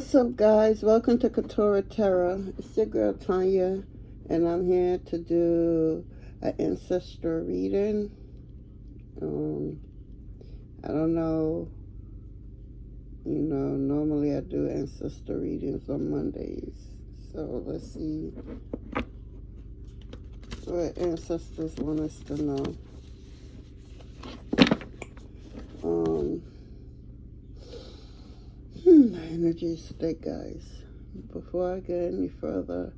What's up, guys? Welcome to Quetrah Tarot. It's your girl Tanya, and I'm here to do an ancestor reading. I don't know, normally I do ancestor readings on Mondays. So let's see what ancestors want us to know. Energies today, guys. Before I get any further,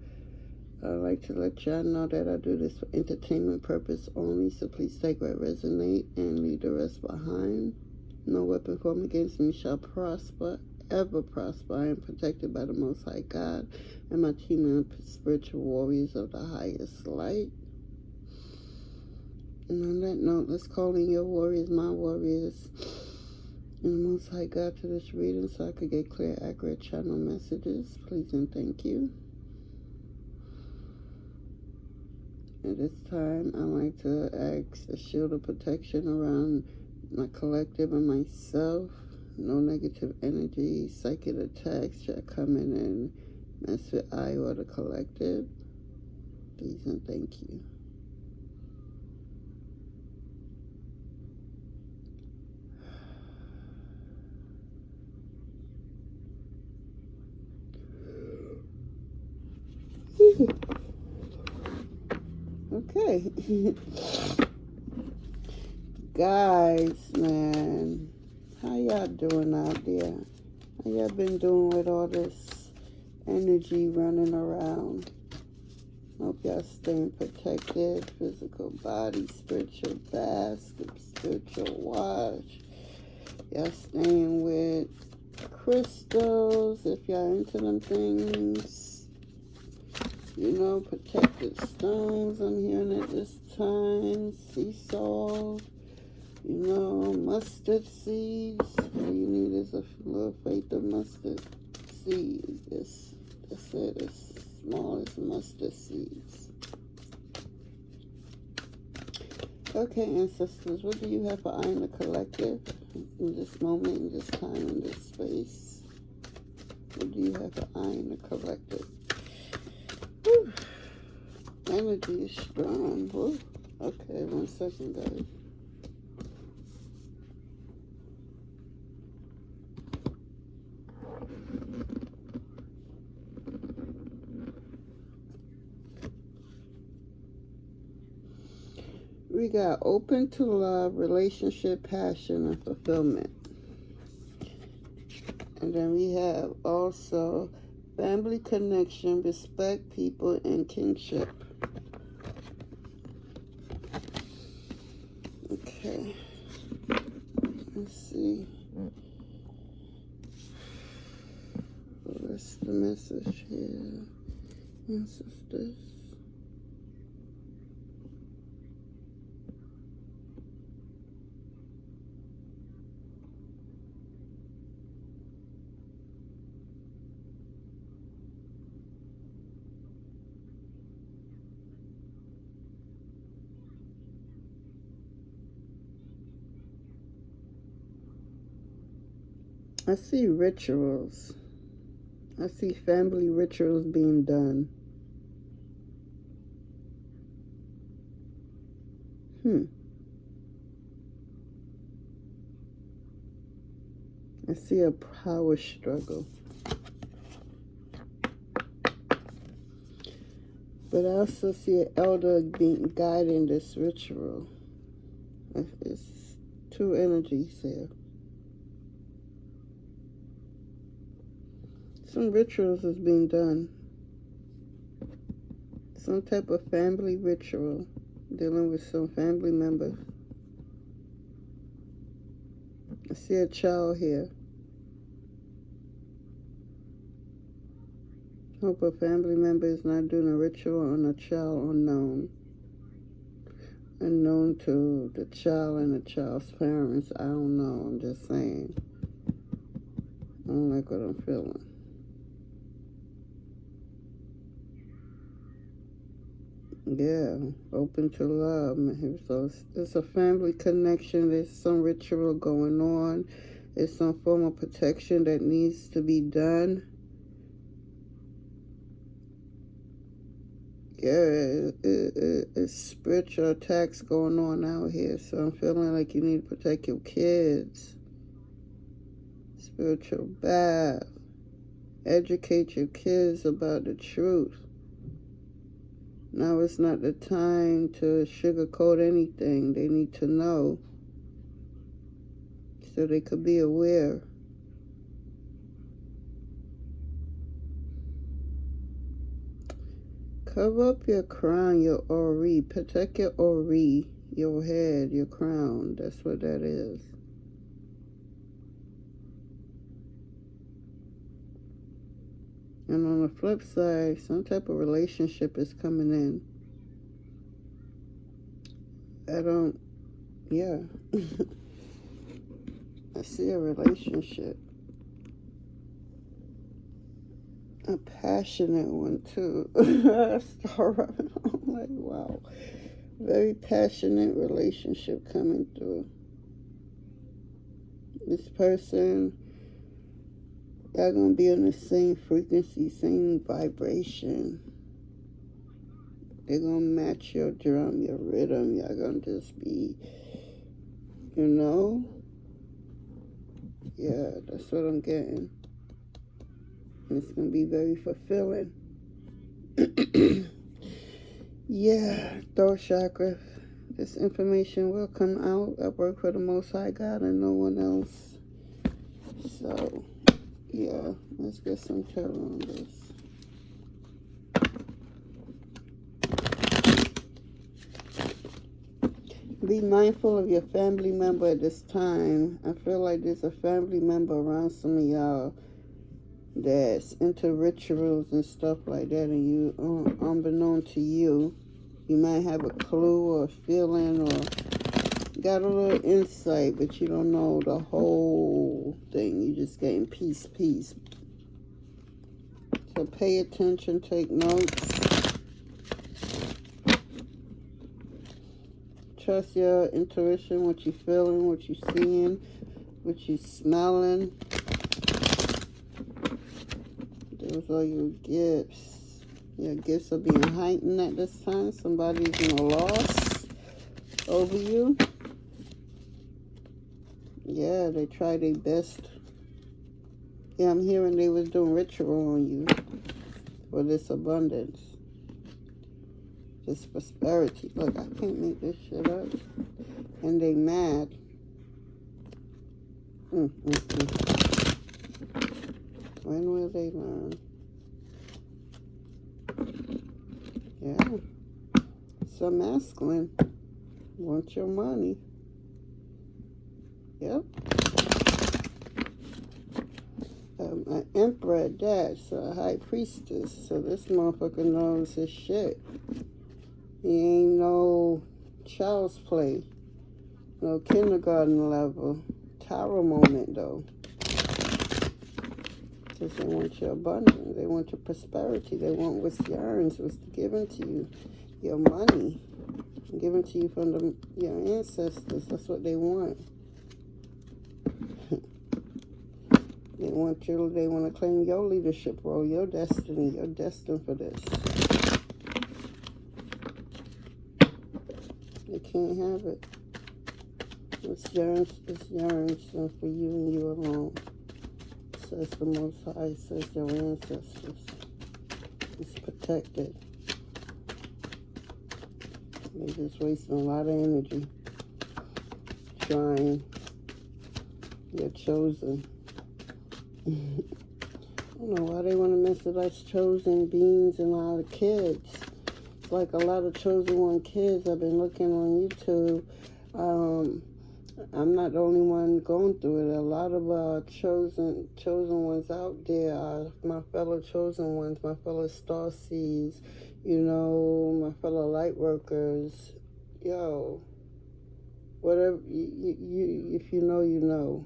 I'd like to let y'all know that I do this for entertainment purpose only, so please take what resonate and leave the rest behind. No weapon formed against me shall prosper, ever prosper. I am protected by the Most High God and my team of spiritual warriors of the highest light. And on that note, let's call in your warriors, my warriors, and the Most High God to this reading so I could get clear, accurate channel messages. Please and thank you. At this time, I like to ask a shield of protection around my collective and myself. No negative energy, psychic attacks shall come in and mess with I or the collective. Please and thank you. Okay. Guys, man, how y'all doing out there? How y'all been doing with all this energy running around? Hope y'all staying protected, physical body, spiritual basket, spiritual wash. Y'all staying with crystals if y'all into them things. Protected stones, I'm hearing at this time. Sea salt, mustard seeds. All you need is a little faith of mustard seeds. That's it, as small as mustard seeds. Okay, ancestors, what do you have for I in the collective in this moment, in this time, in this space? What do you have for I in the collective? Whew. Energy is strong. Whew. Okay, 1 second, guys. We got open to love, relationship, passion, and fulfillment. And then we have also family connection, respect, people, and kinship. Okay. Let's see. What's the message here, ancestors? I see rituals. I see family rituals being done. I see a power struggle. But I also see an elder being guiding this ritual. It's two energies here. Some rituals is being done. Some type of family ritual dealing with some family members. I see a child here. Hope a family member is not doing a ritual on a child unknown. Unknown to the child and the child's parents. I don't know. I'm just saying. I don't like what I'm feeling. Yeah, open to love. So it's a family connection. There's some ritual going on. It's some form of protection that needs to be done. Yeah, it's spiritual attacks going on out here. So I'm feeling like you need to protect your kids. Spiritual bath. Educate your kids about the truth. Now it's not the time to sugarcoat anything. They need to know so they could be aware. Cover up your crown, your ori. Protect your ori, your head, your crown. That's what that is. And on the flip side, some type of relationship is coming in. Yeah. I see a relationship. A passionate one, too. I'm like, wow. Very passionate relationship coming through. This person, y'all gonna be on the same frequency, same vibration. They're gonna match your drum, your rhythm. Y'all gonna just be, you know? Yeah, that's what I'm getting. And it's gonna be very fulfilling. Yeah, throat chakra. This information will come out. I work for the Most High God and no one else. So, yeah, let's get some tarot on this. Be mindful of your family member at this time. I feel like there's a family member around some of y'all that's into rituals and stuff like that, and you, unbeknown to you, you might have a clue or a feeling or got a little insight, but you don't know the whole thing. You're just getting piece. So pay attention, take notes. Trust your intuition, what you're feeling, what you're seeing, what you're smelling. Those are your gifts. Your gifts are being heightened at this time. Somebody's in a loss over you. Yeah, they try their best. Yeah, I'm hearing they was doing ritual on you for this abundance. This prosperity. Look, I can't make this shit up. And they mad. When will they learn? Yeah. So masculine. Want your money. Yep. An emperor at that, so a high priestess. So this motherfucker knows his shit. He ain't no child's play. No kindergarten level. Tower moment, though. Because they want your abundance. They want your prosperity. They want what's yours, what's given to you. Your money. Given to you from your ancestors. That's what they want. They want to claim your leadership role, your destiny. You're destined for this. They can't have it. It's yours, and for you and you alone. Says the Most High, says your ancestors. It's protected. They're just wasting a lot of energy trying. You're chosen. I don't know why they want to mess with us chosen beings and our kids. It's like a lot of chosen one kids. I've been looking on YouTube. I'm not the only one going through it. A lot of chosen ones out there are my fellow chosen ones, my fellow star seeds, you know, my fellow light workers. Yo, whatever, if you know, you know.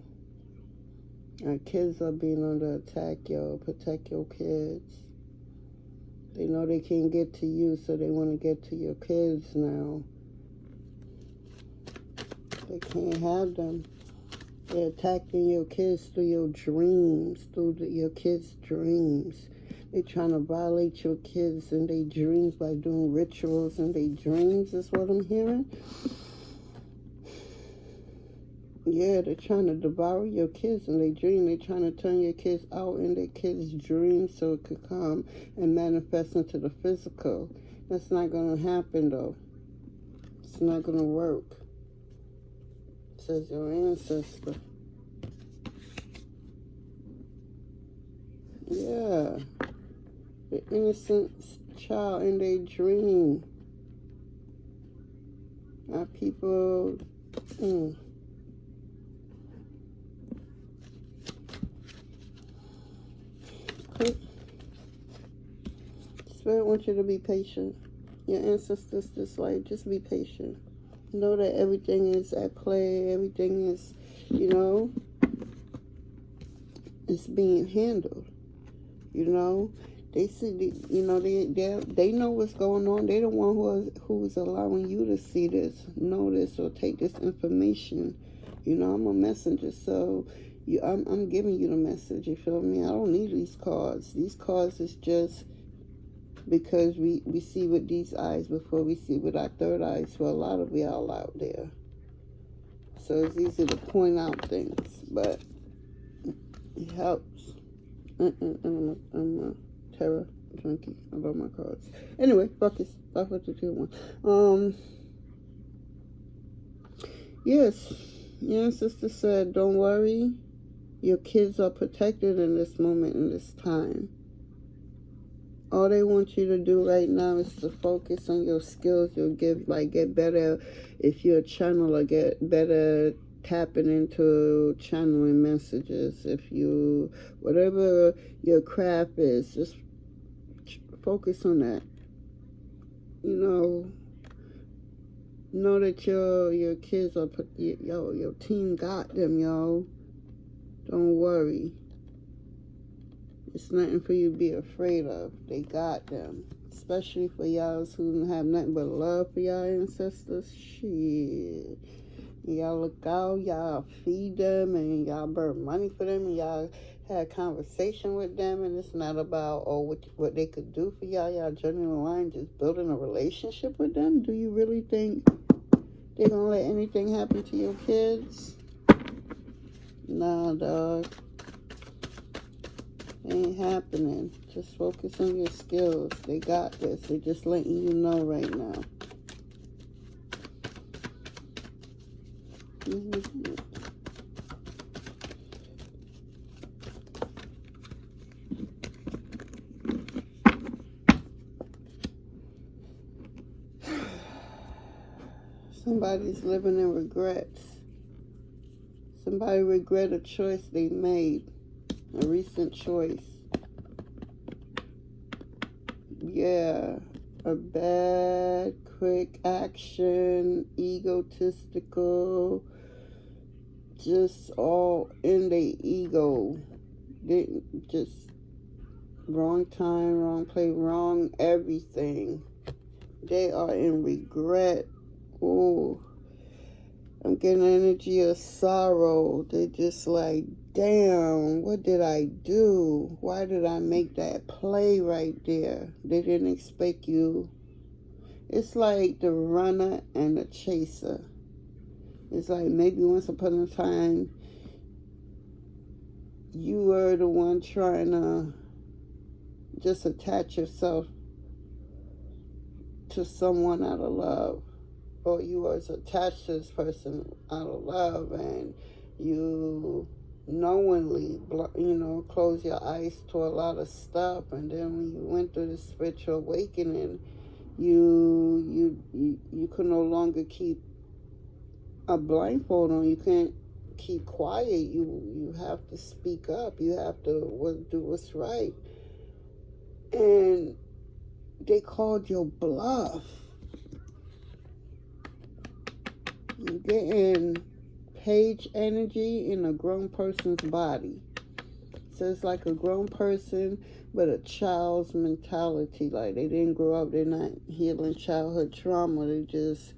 Our kids are being under attack, yo. Protect your kids. They know they can't get to you, so they want to get to your kids now. They can't have them. They're attacking your kids through your dreams, your kids' dreams. They trying to violate your kids in their dreams by doing rituals in their dreams, is what I'm hearing. Yeah, they're trying to devour your kids in their dream. They're trying to turn your kids out in their kids' dreams so it could come and manifest into the physical. That's not going to happen, though. It's not going to work. Says your ancestor. Yeah. The innocent child in their dream. Our people... Spirit wants you to be patient. Your ancestors just like, just be patient. Know that everything is at play. Everything is, you know, it's being handled. You know, they see, you know, they know what's going on. They the one who's allowing you to see this, know this, or take this information. You know, I'm a messenger, so I'm giving you the message. You feel me? I don't need these cards. These cards is just because we see with these eyes before we see with our third eyes for a lot of y'all out there. So it's easy to point out things, but it helps. I'm a tarot junkie. I love my cards. Anyway, focus. Fuck what you do. Yes, your sister said, don't worry. Your kids are protected in this moment, in this time. All they want you to do right now is to focus on your skills. You'll get better if you're a channeler, get better tapping into channeling messages. If you, whatever your craft is, just focus on that. You know that your kids are, your team got them, yo. Don't worry. It's nothing for you to be afraid of. They got them. Especially for y'all who have nothing but love for y'all ancestors. Shit. Y'all look out, y'all feed them, and y'all burn money for them, and y'all had conversation with them, and it's not about, what they could do for y'all. Y'all journeying along, just building a relationship with them. Do you really think they're going to let anything happen to your kids? Nah, dog. Ain't happening. Just focus on your skills. They got this. They're just letting you know right now. Somebody's living in regrets. Somebody regret a choice they made. A recent choice. Yeah. A bad, quick action, egotistical, just all in their ego. Didn't just wrong time, wrong play, wrong everything. They are in regret. Oh, I'm getting energy of sorrow. They're just like, damn, what did I do? Why did I make that play right there? They didn't expect you. It's like the runner and the chaser. It's like maybe once upon a time, you were the one trying to just attach yourself to someone out of love. Or you was attached to this person out of love, and you knowingly, close your eyes to a lot of stuff, and then when you went through this spiritual awakening, you could no longer keep a blindfold on. You can't keep quiet. You have to speak up. You have to do what's right. And they called your bluff. You're getting page energy in a grown person's body. So it's like a grown person, but a child's mentality. Like they didn't grow up, they're not healing childhood trauma. They're just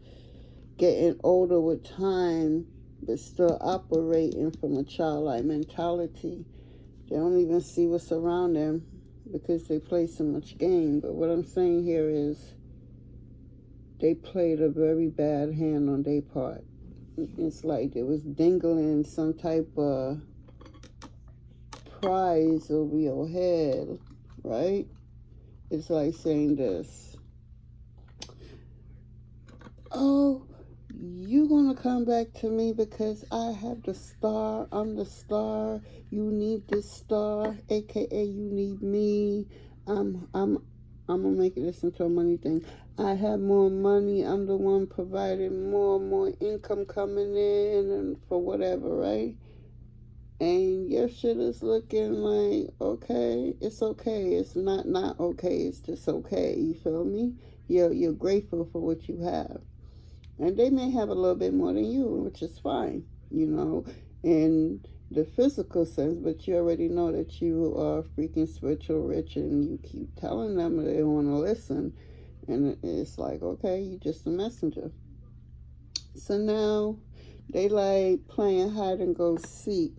getting older with time, but still operating from a childlike mentality. They don't even see what's around them. because they play so much game. But what I'm saying here is they played a very bad hand on their part. It's like it was dangling some type of prize over your head, right? It's like saying this: oh, you gonna come back to me because I have the star, I'm the star, you need this star, aka you need me. I'm gonna make this into a money thing. I have more money, I'm the one providing more income coming in and for whatever, right? And your shit is looking like, okay, it's okay. It's not okay, it's just okay. You feel me? You're grateful for what you have. And they may have a little bit more than you, which is fine, you know, in the physical sense, but you already know that you are freaking spiritual rich, and you keep telling them they want to listen. And it's like, okay, you're just a messenger. So now they like playing hide and go seek.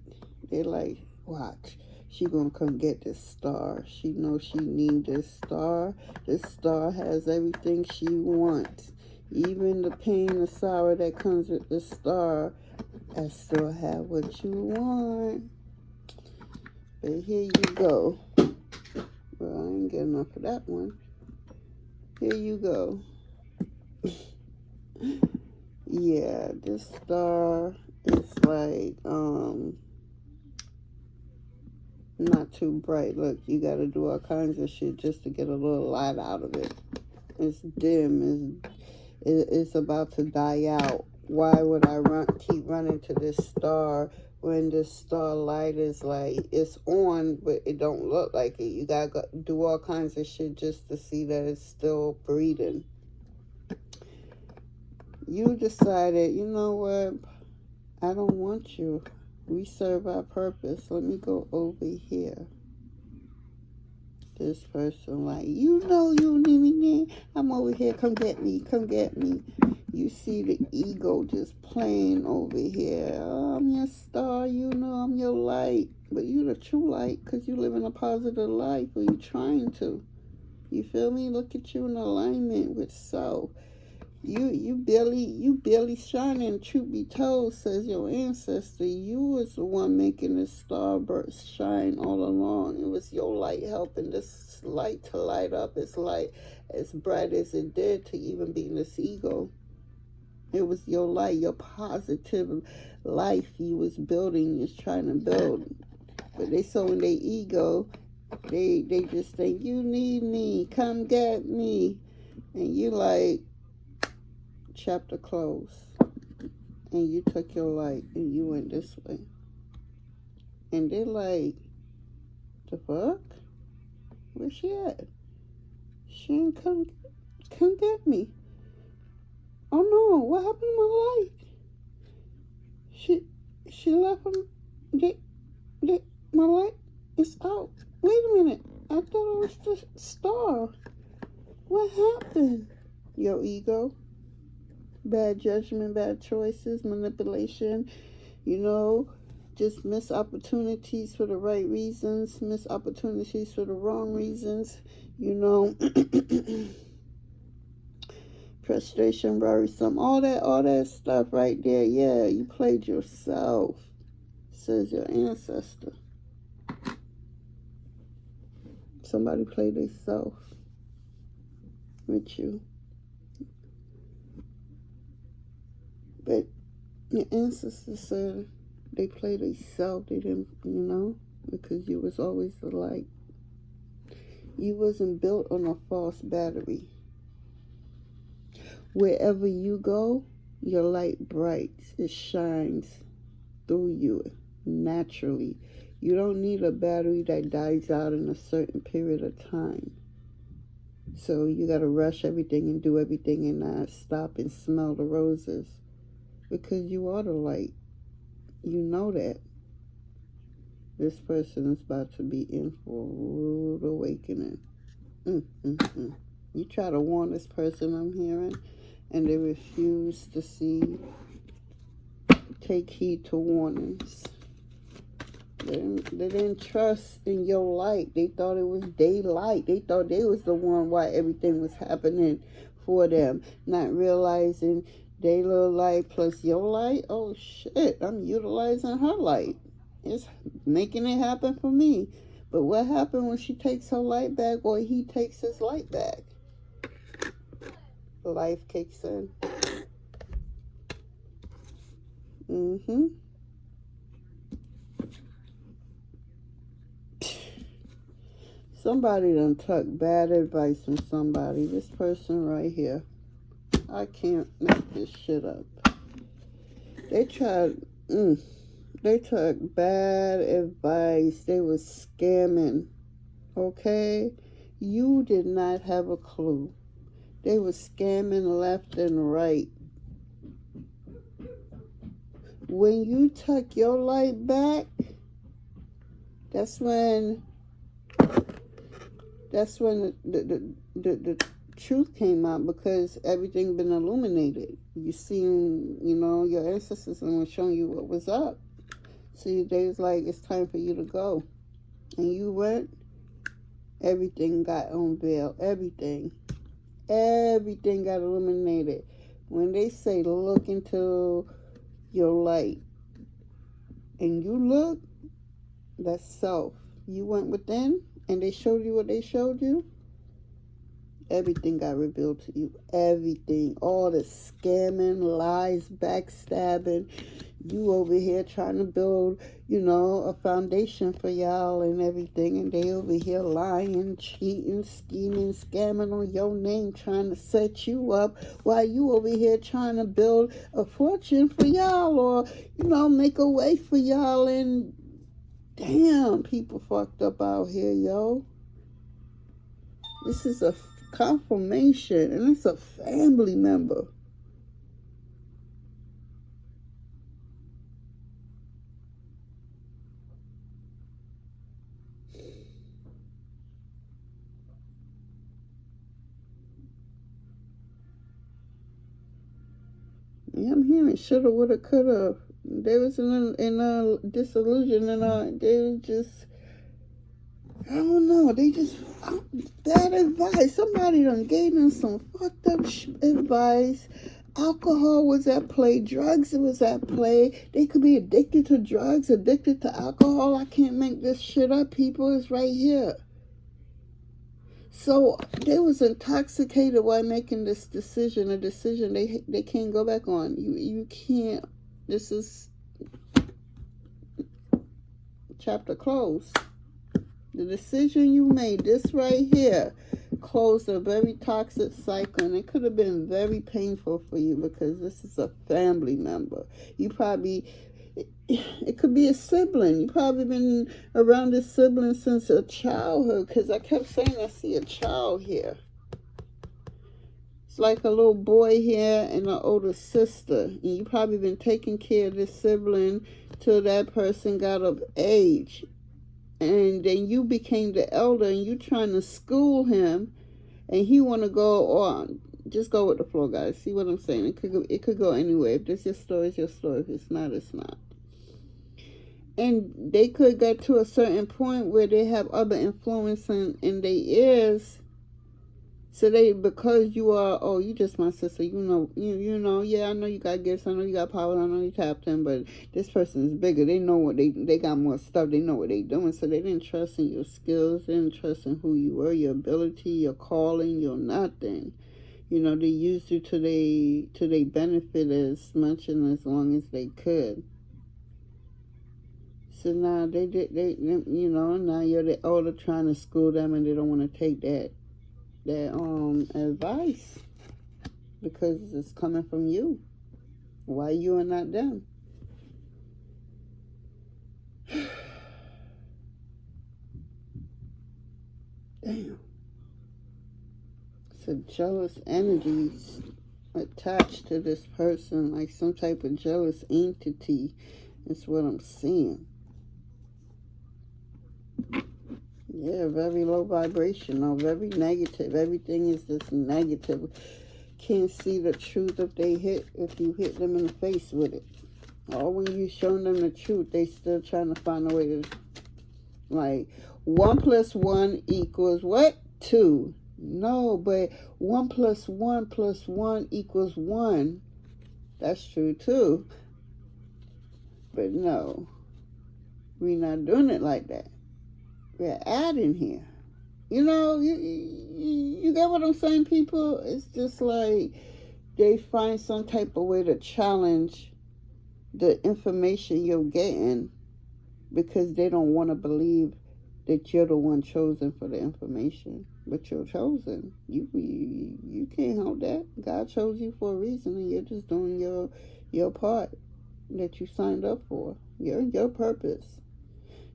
They like, watch, she gonna come get this star. She knows she need this star. This star has everything she wants. Even the pain and sorrow that comes with the star, I still have what you want. But here you go. Well, I ain't getting enough of that one. Here you go. Yeah, this star is like, not too bright. Look, you got to do all kinds of shit just to get a little light out of it. It's dim. It's about to die out. Why would I keep running to this star when this starlight is like, it's on, but it don't look like it? You got to do all kinds of shit just to see that it's still breathing. You decided, you know what? I don't want you. We serve our purpose. Let me go over here. This person like, you know you need me. I'm over here. Come get me. Come get me. You see the ego just playing over here. Oh, I'm your star. You know I'm your light. But you the true light because you live in a positive life, or you trying to. You feel me? Look at you in alignment with self. You barely shining. Truth be told, says your ancestor, you was the one making this starburst shine all along. It was your light helping this light to light up. It's light as bright as it did to even be in this ego. It was your light, your positive life you was building, you was trying to build. But they so in their ego, they just think, you need me, come get me. And you like, chapter closed, and you took your light and you went this way, and they're like, the fuck, where's she at? She ain't come get me. Oh no, what happened to my light? She left them. My light is out. Wait a minute, I thought it was the star. What happened? Your ego. Bad judgment, bad choices, manipulation, you know, just missed opportunities for the right reasons, missed opportunities for the wrong reasons, you know, frustration, worrisome, all that stuff right there. Yeah, you played yourself, says your ancestor. Somebody played themselves with you. But your ancestors said they played themselves. They didn't, you know, because you was always the light. You wasn't built on a false battery. Wherever you go, your light brights. It shines through you naturally. You don't need a battery that dies out in a certain period of time. So you got to rush everything and do everything and not stop and smell the roses. Because you are the light. You know that. This person is about to be in for a rude awakening. You try to warn this person, I'm hearing, and they refuse to take heed to warnings. They didn't trust in your light. They thought it was daylight. They thought they was the one why everything was happening for them. Not realizing they little light plus your light. Oh shit, I'm utilizing her light. It's making it happen for me. But what happened when she takes her light back or he takes his light back? Life kicks in. Somebody done took bad advice from somebody. This person right here. I can't make this shit up. They took bad advice. They was scamming. Okay? You did not have a clue. They was scamming left and right. When you took your light back, that's when the truth came out, because everything been illuminated. You seen, your ancestors were showing you what was up. So they was like, it's time for you to go. And you went, everything got unveiled. Everything got illuminated. When they say look into your light, and you look, that's self. You went within, and they showed you what they showed you. Everything got revealed to you. Everything. All the scamming, lies, backstabbing. You over here trying to build, a foundation for y'all and everything. And they over here lying, cheating, scheming, scamming on your name, trying to set you up, while you over here trying to build a fortune for y'all, or, make a way for y'all. And damn, people fucked up out here, yo. This is a confirmation, and it's a family member. Yeah, I'm hearing shoulda, woulda, coulda. They was in a disillusion, and they was just, I don't know, they just, bad advice. Somebody done gave them some fucked up advice. Alcohol was at play. Drugs was at play. They could be addicted to drugs, addicted to alcohol. I can't make this shit up, people. It's right here. So they was intoxicated while making this decision, a decision they can't go back on. You can't. This is chapter closed. The decision you made, this right here, closed a very toxic cycle, and it could have been very painful for you, because this is a family member. You probably, it could be a sibling. You probably been around this sibling since a childhood, because I kept saying I see a child here. It's like a little boy here and an older sister, and you probably been taking care of this sibling till that person got of age. And then you became the elder, and you trying to school him, and he want to go on. Just go with the flow, guys. See what I'm saying? It could go anywhere. If this your story, it's your story. If it's not, it's not. And they could get to a certain point where they have other influence in their ears. So because you are, you just my sister, yeah, I know you got gifts, I know you got power, I know you tapped in, but this person is bigger. They know what they got more stuff, they know what they doing, so they didn't trust in your skills, they didn't trust in who you were, your ability, your calling, your nothing. They used you to they benefit as much and as long as they could. So now now you're the older trying to school them, and they don't want to take that advice, because it's coming from you. Why you and not them? Damn. So jealous energies attached to this person, like some type of jealous entity, is what I'm seeing. Yeah, very low vibrational, very negative. Everything is just negative. Can't see the truth if you hit them in the face with it. Or when you showing them the truth, they still trying to find a way to, like, 1 + 1 equals what? 2. No, but 1 + 1 + 1 = 1. That's true too. But no, we're not doing it like that. We're adding here. You know, you get what I'm saying, people? It's just like they find some type of way to challenge the information you're getting because they don't want to believe that you're the one chosen for the information. But you're chosen. You can't help that. God chose you for a reason, and you're just doing your part that you signed up for. Your purpose.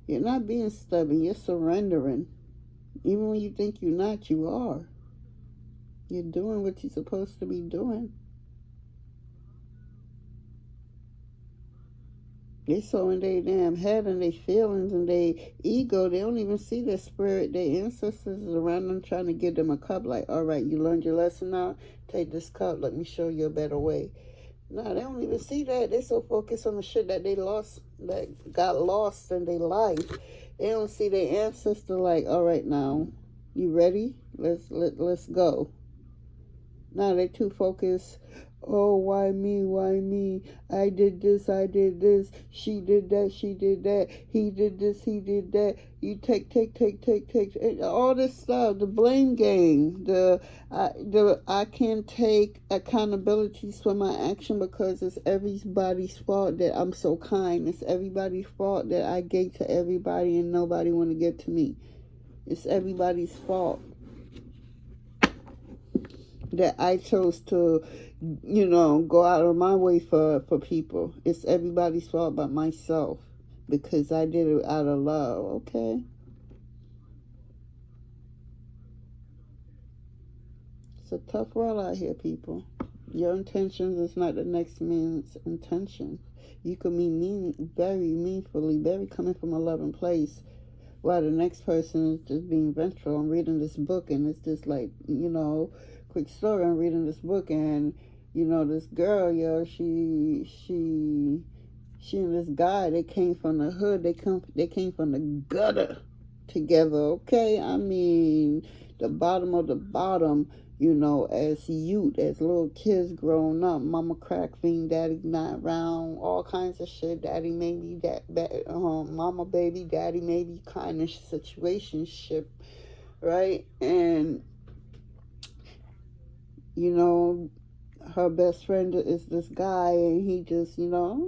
You're not being stubborn. You're surrendering. Even when you think you're not, you are. You're doing what you're supposed to be doing. They so in their damn head and their feelings and their ego, they don't even see their spirit. Their ancestors is around them trying to give them a cup. Like, all right, you learned your lesson now? Take this cup. Let me show you a better way. No, they don't even see that. They're so focused on the shit that they lost, that got lost in their life. They don't see their ancestor like, all right, now, you ready? Let's go. Now they too focused. Oh, why me? Why me? I did this. She did that. She did that. He did this. He did that. You take all this stuff. The blame game. I can't take accountability for my action because it's everybody's fault that I'm so kind. It's everybody's fault that I gave to everybody and nobody want to give to me. It's everybody's fault that I chose to, go out of my way for people. It's everybody's fault but myself because I did it out of love, okay? It's a tough world out here, people. Your intentions is not the next man's intention. You can be very meaningfully, very coming from a loving place, while the next person is just being vengeful. I'm reading this book and it's just like, quick story. I'm reading this book and this girl, she and this guy, they came from the hood. They came from the gutter together. Okay, I mean the bottom of the bottom. As youth, as little kids growing up, mama crack fiend, daddy not around, all kinds of shit. Daddy maybe mama baby, daddy maybe kind of situationship, right? And her best friend is this guy, and he just,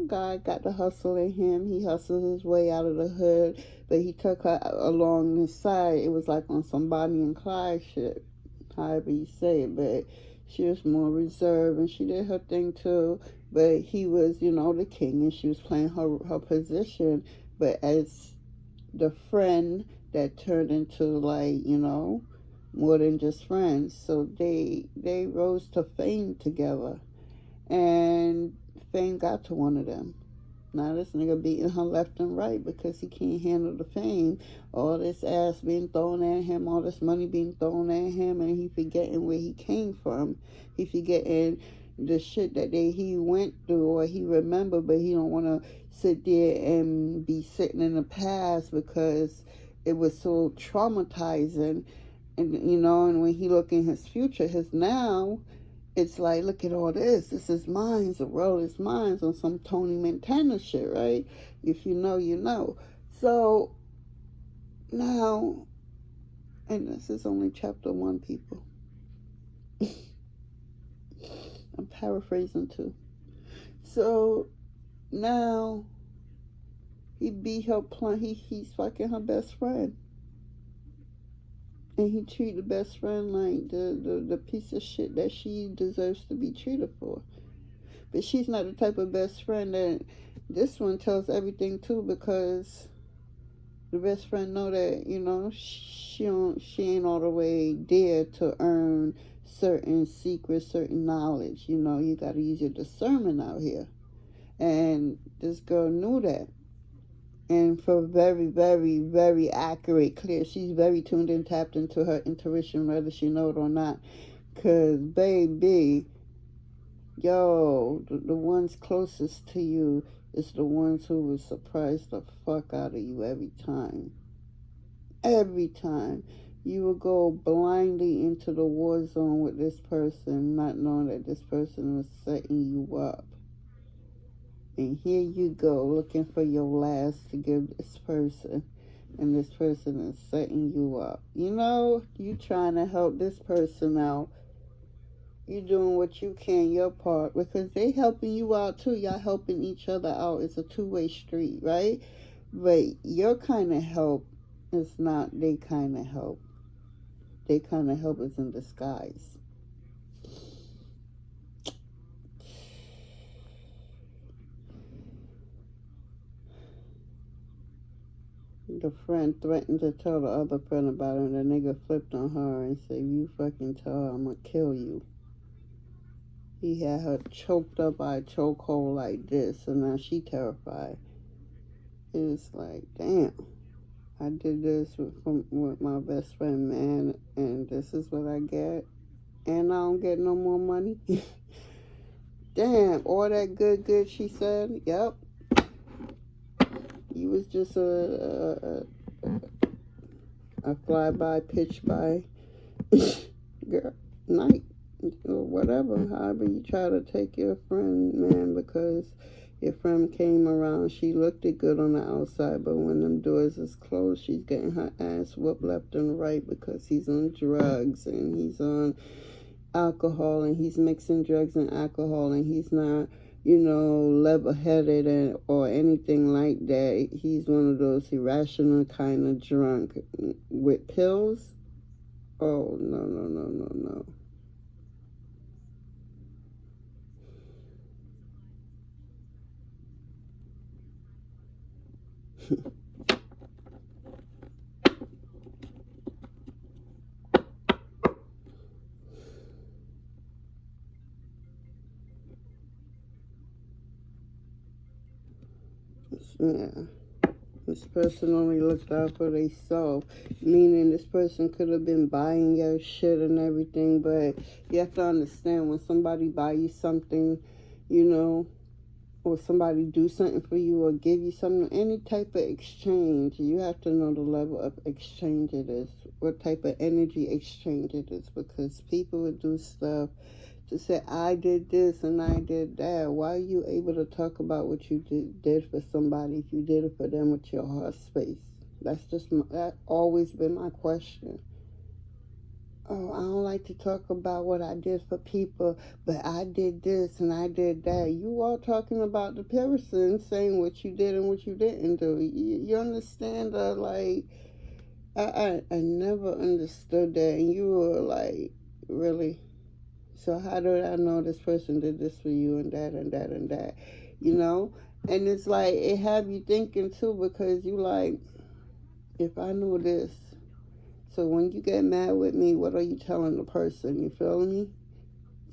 guy got the hustle in him. He hustled his way out of the hood, but he took her along his side. It was like on some Bonnie and Clyde shit, however you say it, but she was more reserved, and she did her thing too, but he was, the king, and she was playing her position, but as the friend that turned into, like, more than just friends. So they rose to fame together, and fame got to one of them. Now this nigga beating her left and right because he can't handle the fame. All this ass being thrown at him, all this money being thrown at him, and he forgetting where he came from. He forgetting the shit that he went through or he remembered, but he don't want to sit there and be sitting in the past because it was so traumatizing. And, and when he look in his future, his now, it's like, look at all this. This is mine. The world is mine on some Tony Montana shit, right? If you know, you know. So, now, and this is only chapter 1, people. I'm paraphrasing too. So, now, he beat her, he's fucking her best friend. And he treated the best friend like the piece of shit that she deserves to be treated for. But she's not the type of best friend that this one tells everything to, because the best friend know that, she ain't all the way there to earn certain secrets, certain knowledge. You got to use your discernment out here. And this girl knew that. And for very, very, very accurate, clear. She's very tuned in, tapped into her intuition, whether she know it or not. Because, baby, Yo, the ones closest to you is the ones who will surprise the fuck out of you every time. Every time. You will go blindly into the war zone with this person, not knowing that this person was setting you up. And here you go, looking for your last to give this person. And this person is setting you up. You know, you trying to help this person out. You doing what you can, your part, because they helping you out too. Y'all helping each other out. It's a two-way street, right? But your kind of help is not they kind of help. They kind of help is in disguise. The friend threatened to tell the other friend about it, and the nigga flipped on her and said, "You fucking tell her, I'm gonna kill you." He had her choked up by a chokehold like this, and now she terrified. It's like, damn, I did this with my best friend, man, and this is what I get, and I don't get no more money. Damn, all that good she said, yep. You was just a fly-by, pitch-by girl, night, or whatever, however you try to take your friend, man, because your friend came around, she looked it good on the outside, but when them doors is closed, she's getting her ass whooped left and right because he's on drugs and he's on alcohol and he's mixing drugs and alcohol and he's not, you know, level-headed and or anything like that. He's one of those irrational kind of drunk with pills. Oh, no. Yeah. This person only looked out for themselves, meaning this person could have been buying your shit and everything, but you have to understand when somebody buy you something, you know, or somebody do something for you or give you something, any type of exchange, you have to know the level of exchange it is, what type of energy exchange it is, because people would do stuff to say, I did this and I did that. Why are you able to talk about what you did for somebody if you did it for them with your heart space? That's always been my question. Oh, I don't like to talk about what I did for people, but I did this and I did that. You all talking about the person saying what you did and what you didn't do. You understand that? Like, I never understood that. And you were like, really? So how did I know this person did this for you and that and that and that? You know? And it's like, it have you thinking too, because you like, if I knew this, so when you get mad with me, what are you telling the person? You feel me?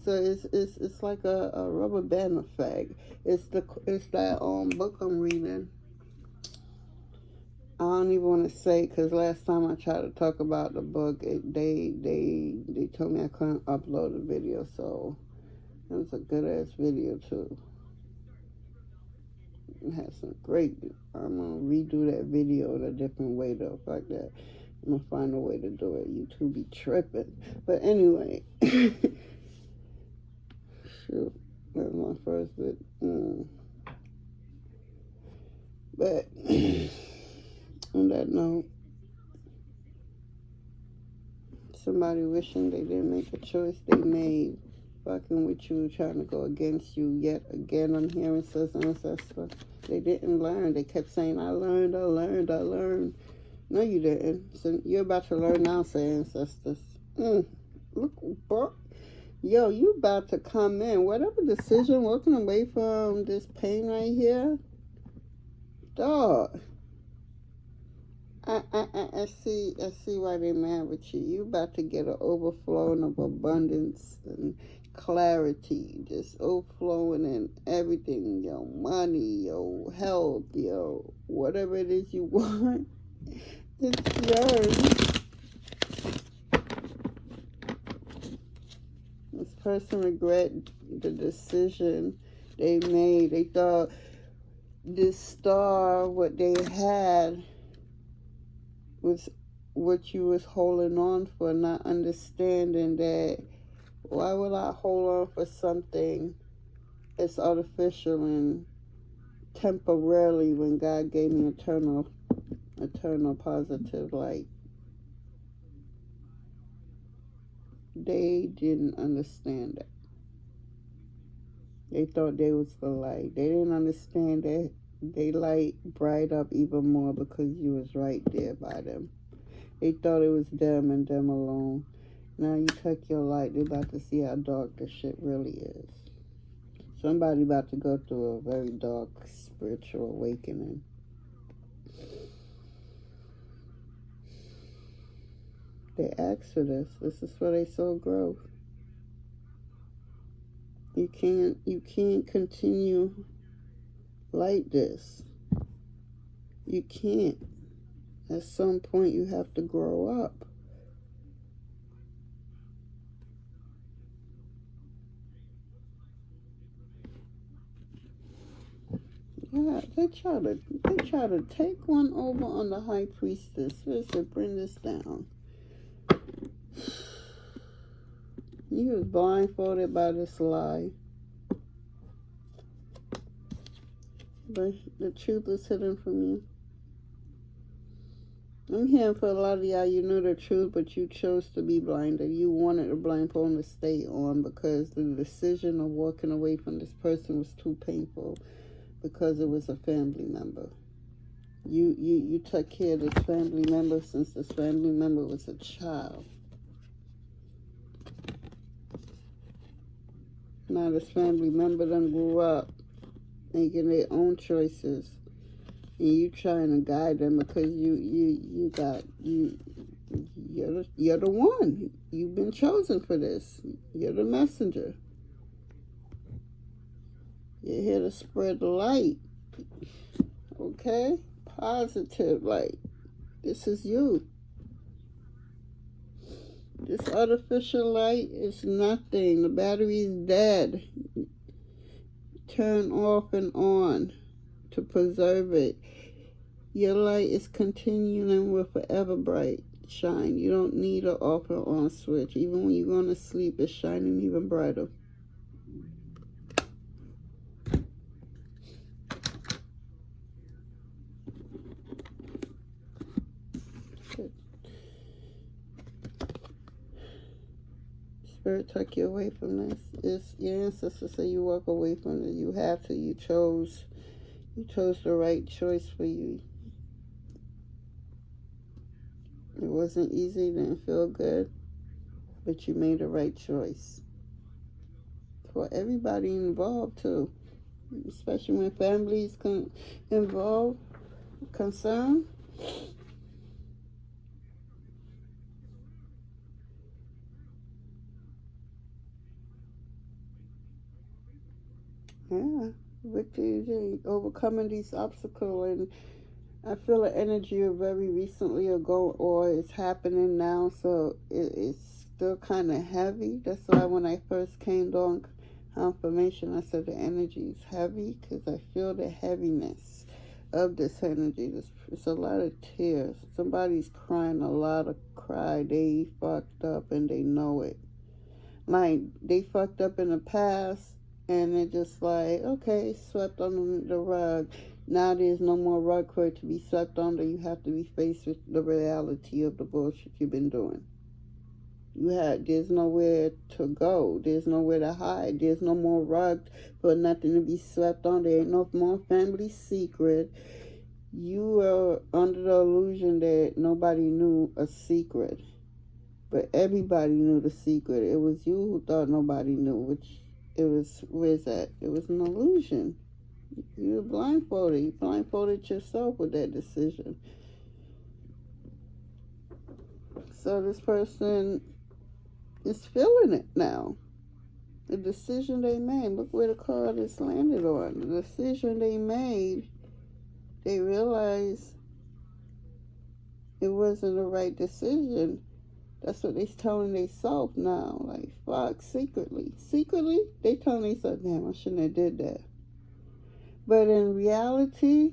So it's like a rubber band effect. It's that book I'm reading. I don't even want to say, because last time I tried to talk about the book, they told me I couldn't upload the video, so it was a good ass video too. It had some great. I'm gonna redo that video in a different way though. Fuck that. I'm gonna find a way to do it. YouTube be tripping. But anyway, shoot, that was my first bit. But on that note, somebody wishing they didn't make a choice they made, fucking with you, trying to go against you yet again. I'm hearing says ancestor. They didn't learn. They kept saying, I learned. No, you didn't. So you're about to learn now, say ancestors. Look, bro. Yo, you about to come in. Whatever decision, walking away from this pain right here. Dog. I see why they mad with you. You about to get an overflowing of abundance and clarity, just overflowing in everything, your money, your health, your whatever it is you want. It's yours. This person regret the decision they made. They thought this star, what they had, was what you was holding on for, not understanding that why would I hold on for something that's artificial and temporarily when God gave me eternal positive light. They didn't understand that. They thought they was the light. They didn't understand that they light bright up even more because you was right there by them. They thought it was them and them alone. Now you check your light, they're about to see how dark this shit really is. Somebody about to go through a very dark spiritual awakening. They asked for this. This is where they saw growth. You can't continue like this. You can't. At some point you have to grow up. Yeah, they try to take one over on the high priestess. Listen, bring this down. You was blindfolded by this lie. But the truth is hidden from you. I'm hearing for a lot of y'all, you knew the truth, but you chose to be blinded. You wanted the blindfold to stay on because the decision of walking away from this person was too painful because it was a family member. You took care of this family member since this family member was a child. Now this family member done grew up making their own choices. And you trying to guide them because you're the one. You've been chosen for this. You're the messenger. You're here to spread the light. Okay? Positive light. This is you. This artificial light is nothing. The battery is dead. Turn off and on to preserve it. Your light is continuing and will forever bright shine. You don't need an off or on switch. Even when you're going to sleep, it's shining even brighter. Spirit took you away from this. It's your ancestors say you walk away from it. You have to. You chose the right choice for you. It wasn't easy, didn't feel good, but you made the right choice. For everybody involved too, especially when families involved, concerned. Yeah, victory, overcoming these obstacles, and I feel the energy of very recently ago, or it's happening now, so it's still kind of heavy. That's why when I first came on confirmation, I said the energy is heavy, because I feel the heaviness of this energy. It's a lot of tears. Somebody's crying a lot of cry. They fucked up and they know it. Like, they fucked up in the past, and they're just like, okay, swept under the rug. Now there's no more rug for it to be swept under. You have to be faced with the reality of the bullshit you've been doing. There's nowhere to go. There's nowhere to hide. There's no more rug for nothing to be swept under. There ain't no more family secret. You were under the illusion that nobody knew a secret. But everybody knew the secret. It was you who thought nobody knew, which where's that? It was an illusion. You were blindfolded. You blindfolded yourself with that decision. So this person is feeling it now. The decision they made. Look where the card is landed on. The decision they made, they realized it wasn't the right decision. That's what they telling themselves now. Like, fuck, secretly. Secretly, they telling themselves, damn, I shouldn't have did that. But in reality,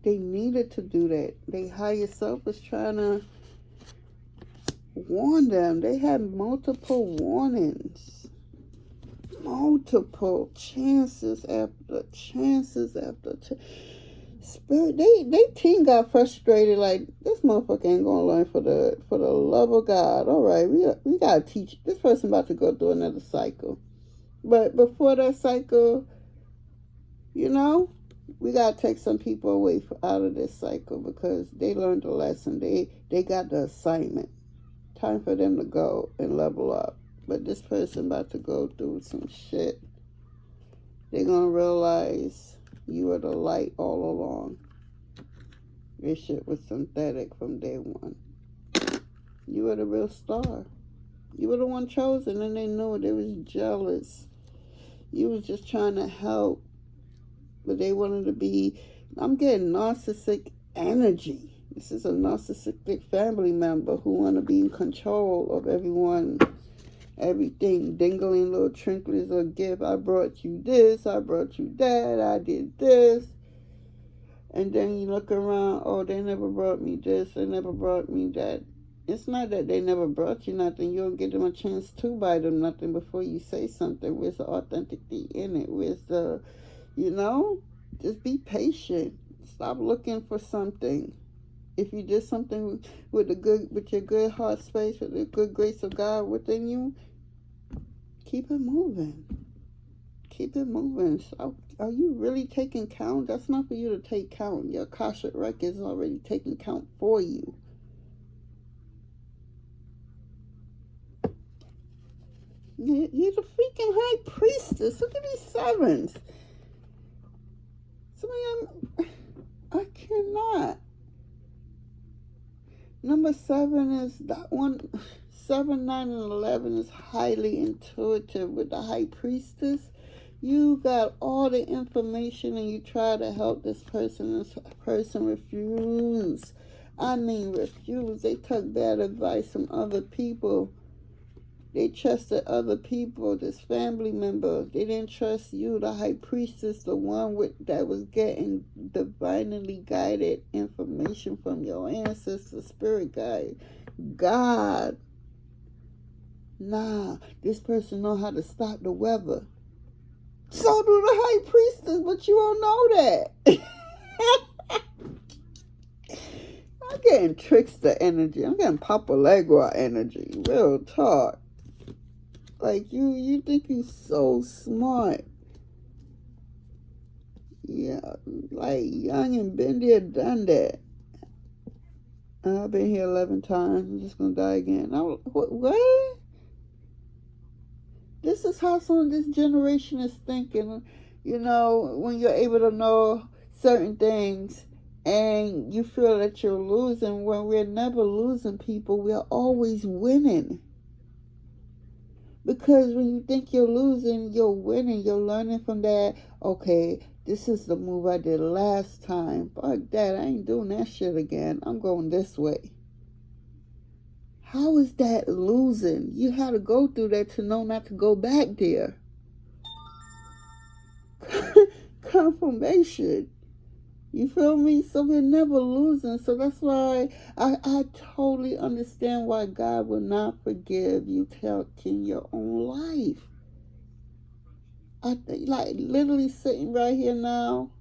they needed to do that. They higher self was trying to warn them. They had multiple warnings. Multiple chances after chances after Spirit, they team got frustrated. Like, this motherfucker ain't gonna learn for the love of God. All right, we gotta teach this person about to go through another cycle. But before that cycle, you know, we gotta take some people away out of this cycle because they learned the lesson. They got the assignment. Time for them to go and level up. But this person about to go through some shit. They're gonna realize you were the light all along. This shit was synthetic from day one. You were the real star. You were the one chosen, and they knew it. They was jealous. You was just trying to help, but they wanted to be. I'm getting narcissistic energy. This is a narcissistic family member who want to be in control of everyone, everything, dingling little trinkets or gift. I brought you this, I brought you that, I did this. And then you look around, oh, they never brought me this, they never brought me that. It's not that they never brought you nothing. You don't give them a chance to buy them nothing before you say something. Where's the authenticity in it? Where's the, just be patient. Stop looking for something. If you did something with your good heart space, with the good grace of God within you, keep it moving. Keep it moving. So, are you really taking count? That's not for you to take count. Your Akashic record is already taking count for you. You're the freaking high priestess. Look at these sevens. Some of them, I cannot. Number 7 is that one. 7, 9, and 11 is highly intuitive with the high priestess. You got all the information and you try to help this person. This person refused. I mean, refused. They took bad advice from other people. They trusted other people, this family member. They didn't trust you, the high priestess, the one that was getting divinely guided information from your ancestor, spirit guide, God. Nah, this person know how to stop the weather. So do the high priestess, but you don't know that. I'm getting trickster energy. I'm getting Papa Legua energy. Real talk. Like, you think you're so smart. Yeah, like, young and been there, done that. I've been here 11 times. I'm just going to die again. What? This is how some of this generation is thinking. When you're able to know certain things and you feel that you're losing, when we're never losing, people, we're always winning. Because when you think you're losing, you're winning. You're learning from that. Okay, this is the move I did last time. Fuck that. I ain't doing that shit again. I'm going this way. How is that losing? You had to go through that to know not to go back there. Confirmation. You feel me? So we're never losing. So that's why I totally understand why God will not forgive you taking your own life. I think, like, literally sitting right here now,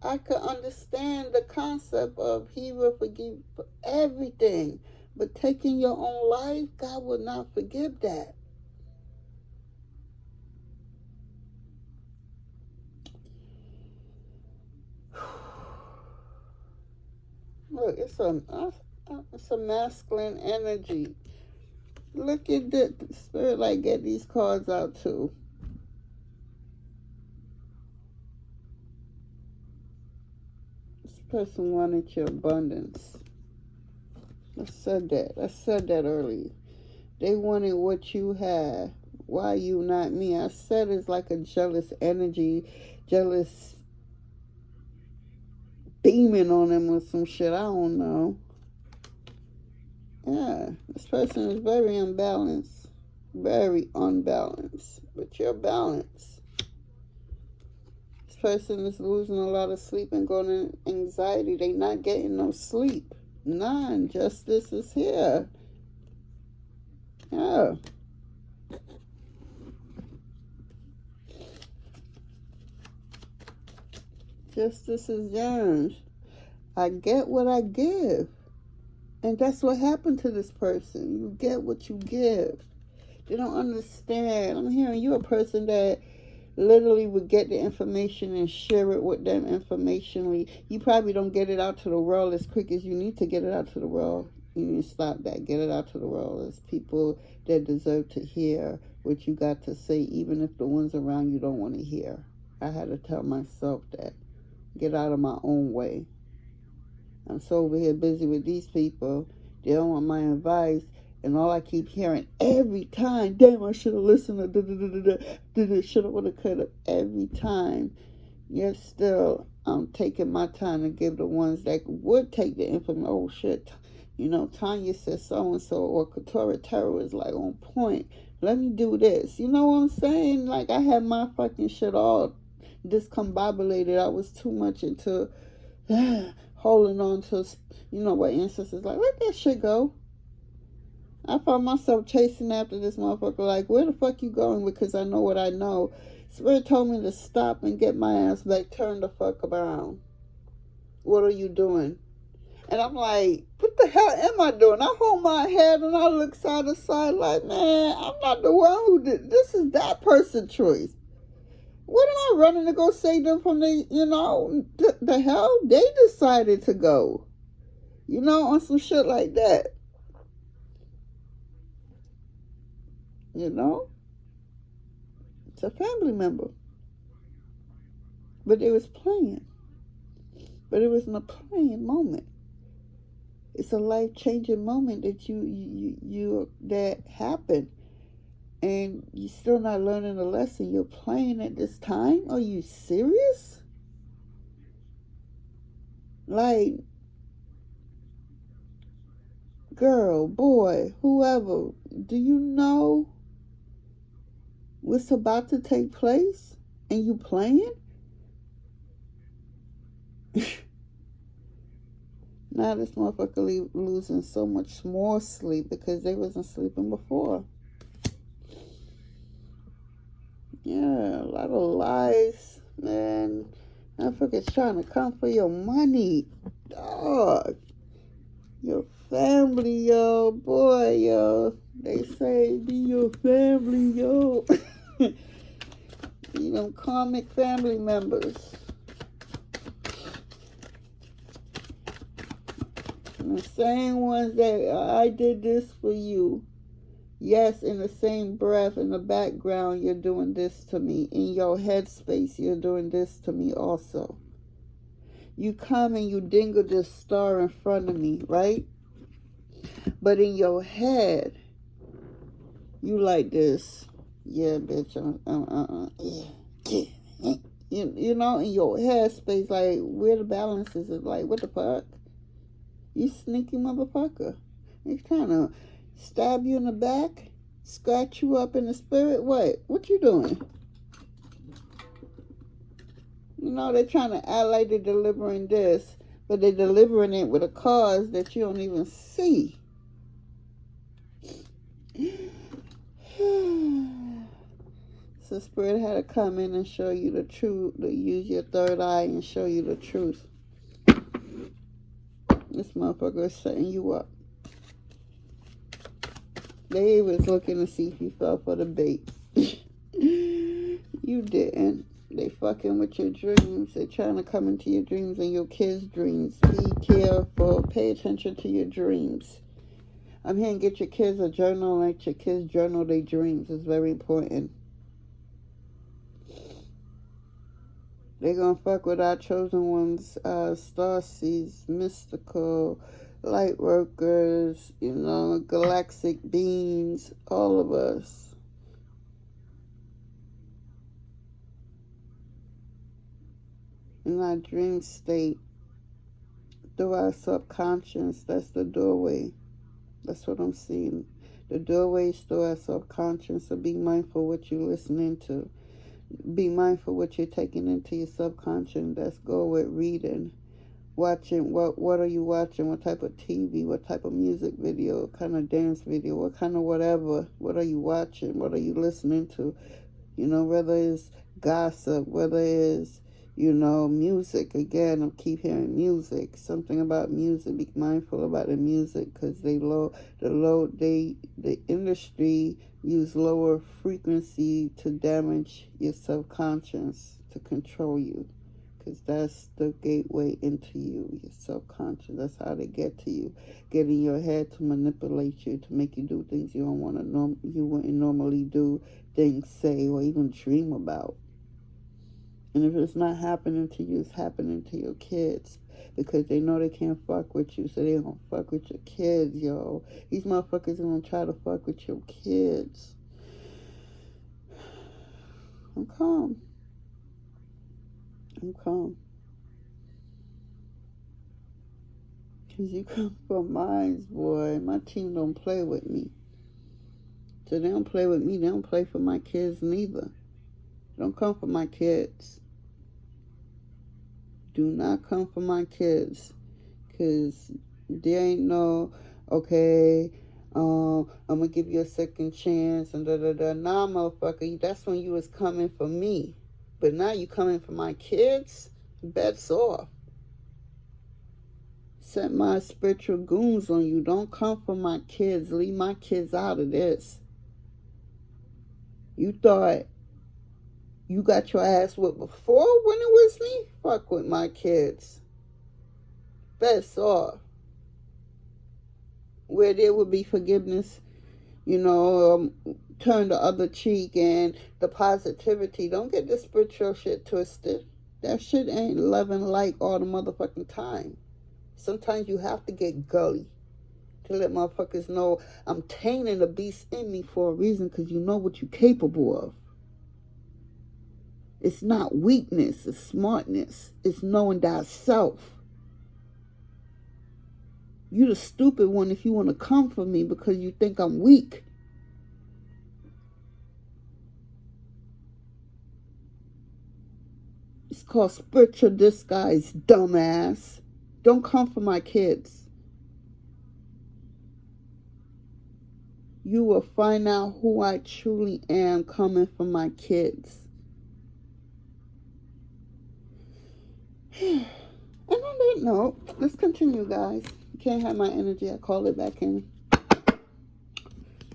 I could understand the concept of He will forgive for everything. But taking your own life, God will not forgive that. Look, it's a masculine energy. Look at the spirit, like, get these cards out too. This person wanted your abundance. I said that earlier. They wanted what you had. Why you, not me? I said it's like a jealous energy, jealous beaming on them or some shit. I don't know. Yeah, this person is very unbalanced. Very unbalanced. But you're balanced. This person is losing a lot of sleep and going in anxiety. They not getting no sleep. None. Justice is here. Yeah. Justice is yours. I get what I give. And that's what happened to this person. You get what you give. They don't understand. I'm hearing you a person that literally would get the information and share it with them informationally. You probably don't get it out to the world as quick as you need to get it out to the world. You need to stop that. Get it out to the world. There's people that deserve to hear what you got to say, even if the ones around you don't want to hear. I had to tell myself that. Get out of my own way. I'm so over here busy with these people. They don't want my advice. And all I keep hearing every time, damn, I should have listened to should have, would have, could have. Every time. Yet still, I'm taking my time to give the ones that would take the information. Oh, shit. You know, Tanya said so-and-so, or Quetrah Tarot is like on point. Let me do this. You know what I'm saying? Like, I had my fucking shit all discombobulated. I was too much into holding on to, you know, what ancestors like, let that shit go. I found myself chasing after this motherfucker like, where the fuck you going? Because I know what I know. Spirit told me to stop and get my ass back, turn the fuck around. What are you doing? And I'm like, what the hell am I doing? I hold my head and I look side to side like, man, I'm not the one who did this. Is that person's choice. What am I running to go save them from the, you know, the hell? They decided to go. You know, on some shit like that. You know? It's a family member. But it was playing. But it wasn't a playing moment. It's a life-changing moment that you that happened. And you're still not learning the lesson. You're playing at this time? Are you serious? Like, girl, boy, whoever, do you know what's about to take place? And you playing? Now this motherfucker losing so much more sleep because they wasn't sleeping before. Yeah, a lot of lies, man. Motherfuckers trying to come for your money. Dog. Your family, yo. Boy, yo. They say be your family, yo. Be them karmic family members. And the same ones that I did this for you. Yes, in the same breath, in the background, you're doing this to me. In your headspace, you're doing this to me also. You come and you dingle this star in front of me, right? But in your head, you like this. Yeah, bitch. Yeah. You know, in your headspace, like, where the balance is, like, what the fuck? You sneaky motherfucker. He's trying to stab you in the back, scratch you up in the spirit. What you doing? You know, they're trying to act like they're delivering this, but they're delivering it with a cause that you don't even see. So Spirit had to come in and show you the truth, to use your third eye and show you the truth. This motherfucker is setting you up. They was looking to see if you fell for the bait. You didn't. They fucking with your dreams. They're trying to come into your dreams and your kids' dreams. Be careful. Pay attention to your dreams. I'm here and get your kids a journal. Let your kids journal their dreams. It's very important. They're going to fuck with our chosen ones, star seeds, mystical, light workers, you know, galactic beings, all of us. In our dream state, through our subconscious, that's the doorway. That's what I'm seeing. The doorways to our subconscious, so be mindful what you're listening to. Be mindful what you're taking into your subconscious. Let's go with reading. Watching, what are you watching? What type of TV? What type of music video? What kind of dance video? What kind of whatever? What are you watching? What are you listening to? You know, whether it's gossip, whether it's, you know, music. Again, I keep hearing music. Something about music. Be mindful about the music, because the industry use lower frequency to damage your subconscious, to control you, because that's the gateway into you, your subconscious. That's how they get to you, get in your head to manipulate you, to make you do things you don't want to you wouldn't normally do, things, say, or even dream about. And if it's not happening to you, it's happening to your kids, because they know they can't fuck with you, so they don't fuck with your kids, yo. These motherfuckers are gonna try to fuck with your kids. I'm calm. Because you come from mines, boy. My team don't play with me. So they don't play with me. They don't play for my kids neither. Don't come for my kids. Do not come for my kids. Because there ain't no, okay, I'm going to give you a second chance and da-da-da. Nah, motherfucker, that's when you was coming for me. But now you coming for my kids? Bets off. Set my spiritual goons on you. Don't come for my kids. Leave my kids out of this. You thought you got your ass whipped before when it was me? Fuck with my kids. Best off. Where there would be forgiveness, you know, turn the other cheek and the positivity. Don't get the spiritual shit twisted. That shit ain't love and light all the motherfucking time. Sometimes you have to get gully to let motherfuckers know I'm taming the beast in me for a reason, because you know what you're capable of. It's not weakness, it's smartness. It's knowing thyself. You the stupid one if you want to come for me because you think I'm weak. It's called spiritual disguise, dumbass. Don't come for my kids. You will find out who I truly am coming for my kids. And on that note, let's continue, guys. You can't have my energy. I call it back in.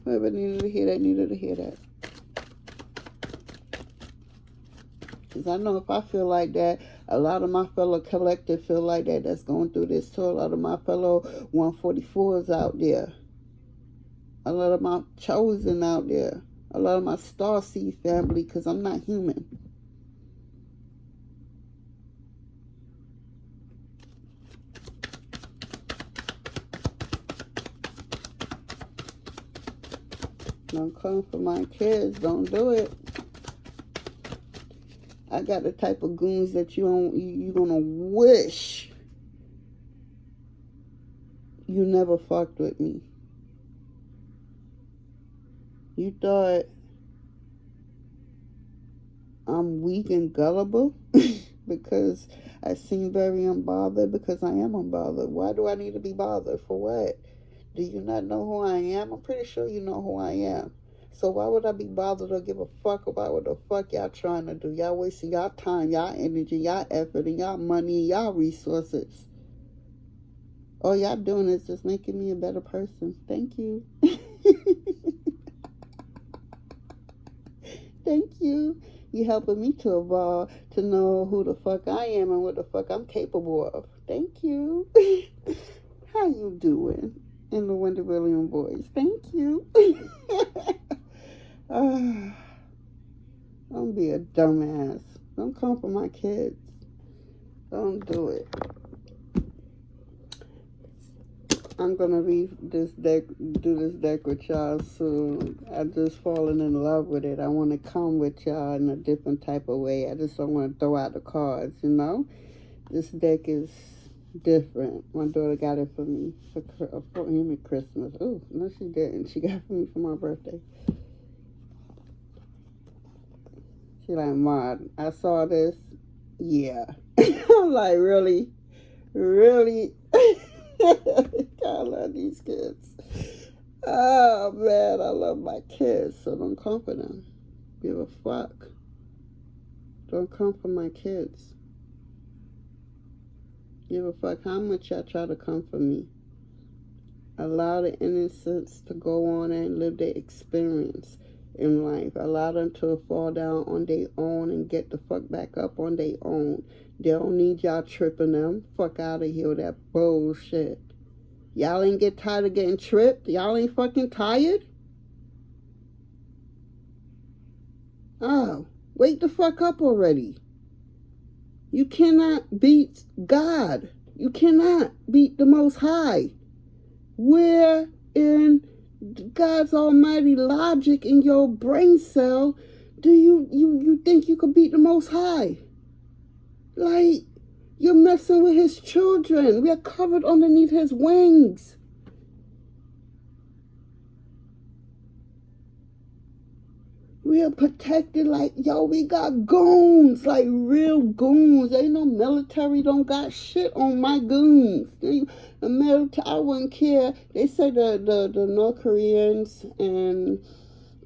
Whoever needed to hear that, needed to hear that. Because I know if I feel like that, a lot of my fellow collective feel like that, that's going through this too. A lot of my fellow 144s out there. A lot of my chosen out there. A lot of my starseed family, because I'm not human. Don't come for my kids. Don't do it. I got the type of goons that you're gonna wish you never fucked with me. You thought I'm weak and gullible because I seem very unbothered, because I am unbothered. Why do I need to be bothered? For what? Do you not know who I am? I'm pretty sure you know who I am. So why would I be bothered or give a fuck about what the fuck y'all trying to do? Y'all wasting y'all time, y'all energy, y'all effort, and y'all money, and y'all resources. All y'all doing is just making me a better person. Thank you. Thank you. You helping me to evolve, to know who the fuck I am and what the fuck I'm capable of. Thank you. How you doing? In the Wendy William voice. Thank you. Don't be a dumbass. Don't come for my kids. Don't do it. I'm gonna read this deck, do this deck with y'all soon. I've just fallen in love with it. I want to come with y'all in a different type of way. I just don't want to throw out the cards, you know? This deck is different. My daughter got it for me for him at Christmas. Oh, no, she didn't. She got it for me for my birthday. She like, Ma, I saw this. Yeah. I'm like, really? Really? I love these kids. Oh, man, I love my kids, so don't come for them. Give a fuck. Don't come for my kids. Give a fuck how much y'all try to come for me. Allow the innocents to go on and live their experience in life. Allow them to fall down on their own and get the fuck back up on their own. They don't need y'all tripping them. Fuck out of here with that bullshit. Y'all ain't get tired of getting tripped? Y'all ain't fucking tired? Oh, wake the fuck up already. You cannot beat God. You cannot beat the Most High. Where in God's almighty logic in your brain cell do you think you could beat the Most High? Like, you're messing with his children. We are covered underneath his wings. We are protected like, yo, we got goons, like real goons. Ain't no military don't got shit on my goons. The military, I wouldn't care. They say the North Koreans and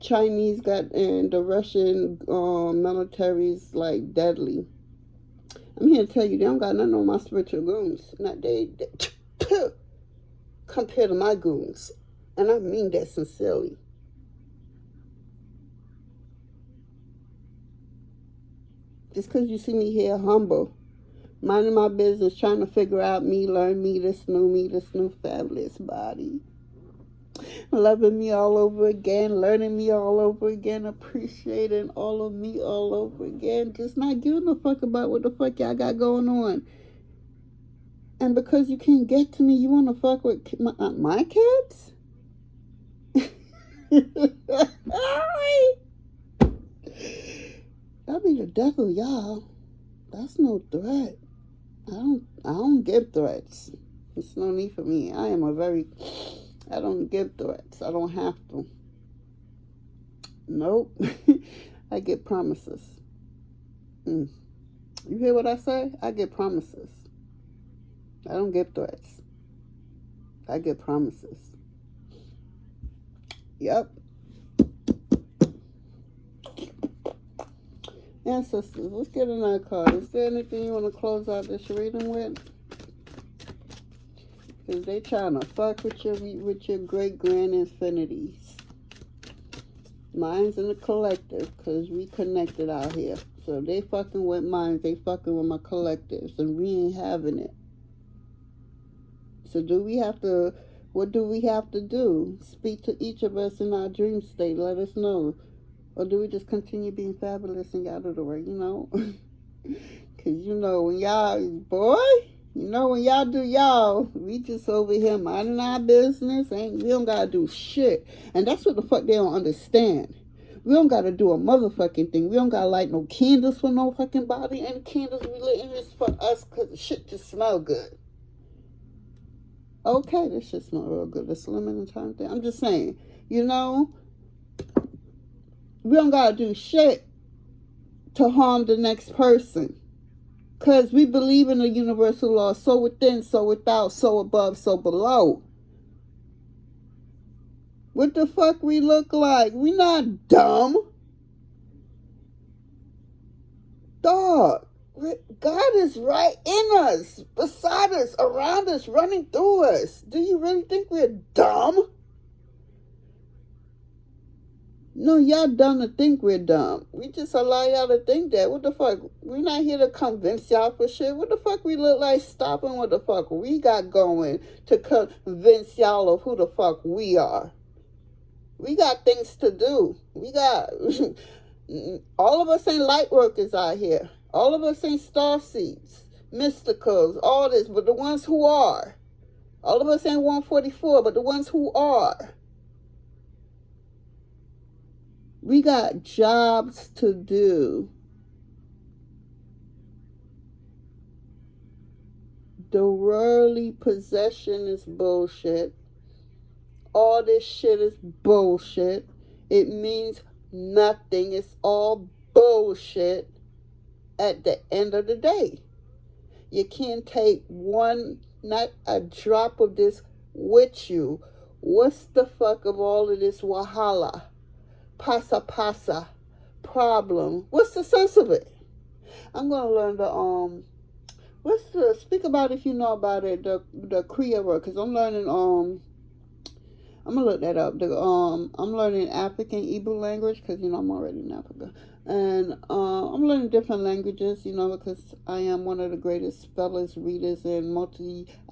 Chinese got, and the Russian military's like deadly. I'm here to tell you, they don't got nothing on my spiritual goons. Not they compared to my goons. And I mean that sincerely. Just because you see me here humble, minding my business, trying to figure out me, learn me, this new fabulous body. Loving me all over again, learning me all over again, appreciating all of me all over again, just not giving a fuck about what the fuck y'all got going on. And because you can't get to me, you want to fuck with my kids? That'll be the death of y'all. That's no threat. I don't give threats. There's no need for me. I don't give threats. I don't have to. Nope. I get promises. You hear what I say? I get promises. I don't give threats. I get promises. Yep. Ancestors, let's get another card. Is there anything you want to close out this reading with? Because they trying to fuck with your great-grand infinities. Mine's in the collective, because we connected out here. So they fucking with mine, they fucking with my collectives, and we ain't having it. So what do we have to do? Speak to each of us in our dream state, let us know. Or do we just continue being fabulous and y'all do the work, Because, when y'all, when y'all do y'all, we just over here minding our business. We don't got to do shit. And that's what the fuck they don't understand. We don't got to do a motherfucking thing. We don't got to light no candles for no fucking body. And candles we lit is for us because the shit just smell good. Okay, this shit smell real good. This limited time thing. I'm just saying, we don't got to do shit to harm the next person. Because we believe in the universal law. So within, so without, so above, so below. What the fuck we look like? We not dumb. Dog. God is right in us, beside us, around us, running through us. Do you really think we're dumb? No, y'all dumb to think we're dumb. We just allow y'all to think that. What the fuck? We're not here to convince y'all for shit. What the fuck we look like stopping what the fuck we got going to convince y'all of who the fuck we are? We got things to do. We got... all of us ain't light workers out here. All of us ain't starseeds, mysticals, all this, but the ones who are. All of us ain't 144, but the ones who are. We got jobs to do. The worldly possession is bullshit. All this shit is bullshit. It means nothing. It's all bullshit at the end of the day. You can't take not a drop of this with you. What's the fuck of all of this wahala? Pasa, problem. What's the sense of it? I'm going to learn speak about if you know about it, the Quetrah word, because I'm learning, I'm going to look that up. I'm learning African Igbo language, because, I'm already in Africa. And I'm learning different languages, because I am one of the greatest spellers, readers, and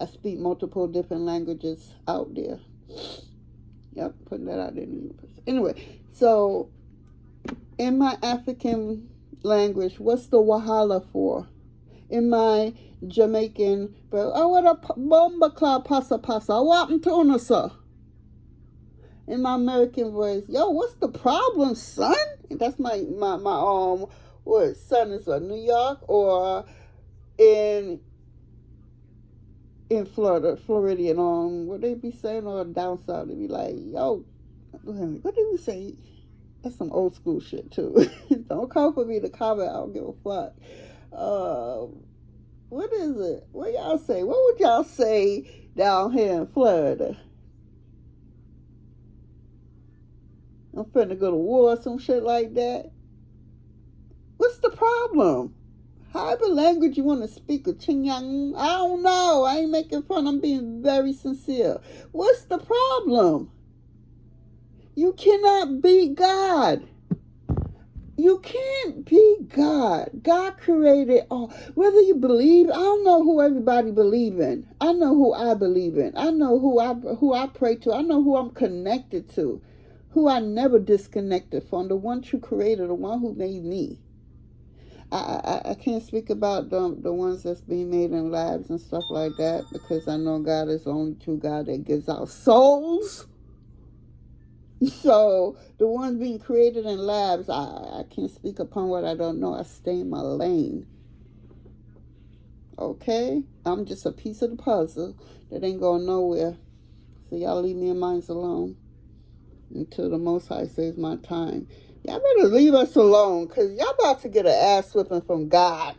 I speak multiple different languages out there. Yep, putting that out there. Anyway, so in my African language, what's the wahala for? In my Jamaican, what a bomba cloud pasa, what happened to una, sir? In my American voice, yo, what's the problem, son? And that's my what, son is New York, or in Floridian, what they be saying, or down south, they be like, yo, what did we say? That's some old school shit too. Don't come for me to comment, I don't give a fuck. What is it? What y'all say? What would y'all say down here in Florida? I'm finna go to war or some shit like that. What's the problem? However language you want to speak, or Chinyang, I don't know. I ain't making fun. I'm being very sincere. What's the problem? You cannot be God. You can't be God. God created all. Whether you believe, I don't know who everybody believe in. I know who I believe in. I know who I pray to. I know who I'm connected to. Who I never disconnected from. The one true creator, the one who made me. I can't speak about the ones that's being made in labs and stuff like that, because I know God is the only true God that gives out souls. So the ones being created in labs, I can't speak upon what I don't know. I stay in my lane. Okay? I'm just a piece of the puzzle that ain't going nowhere. So y'all leave me and mine alone until the Most High saves my time. Y'all better leave us alone, because y'all about to get an ass whipping from God,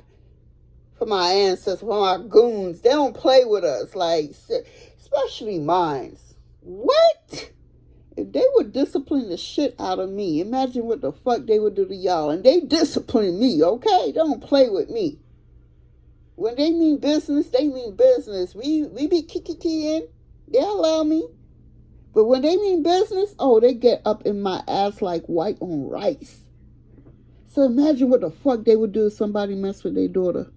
from our ancestors, from our goons. They don't play with us, like, especially mines. What? If they would discipline the shit out of me, imagine what the fuck they would do to y'all. And they discipline me, okay? They don't play with me. When they mean business, they mean business. We be kikiing. They allow me. But when they mean business, they get up in my ass like white on rice. So imagine what the fuck they would do if somebody messed with their daughter.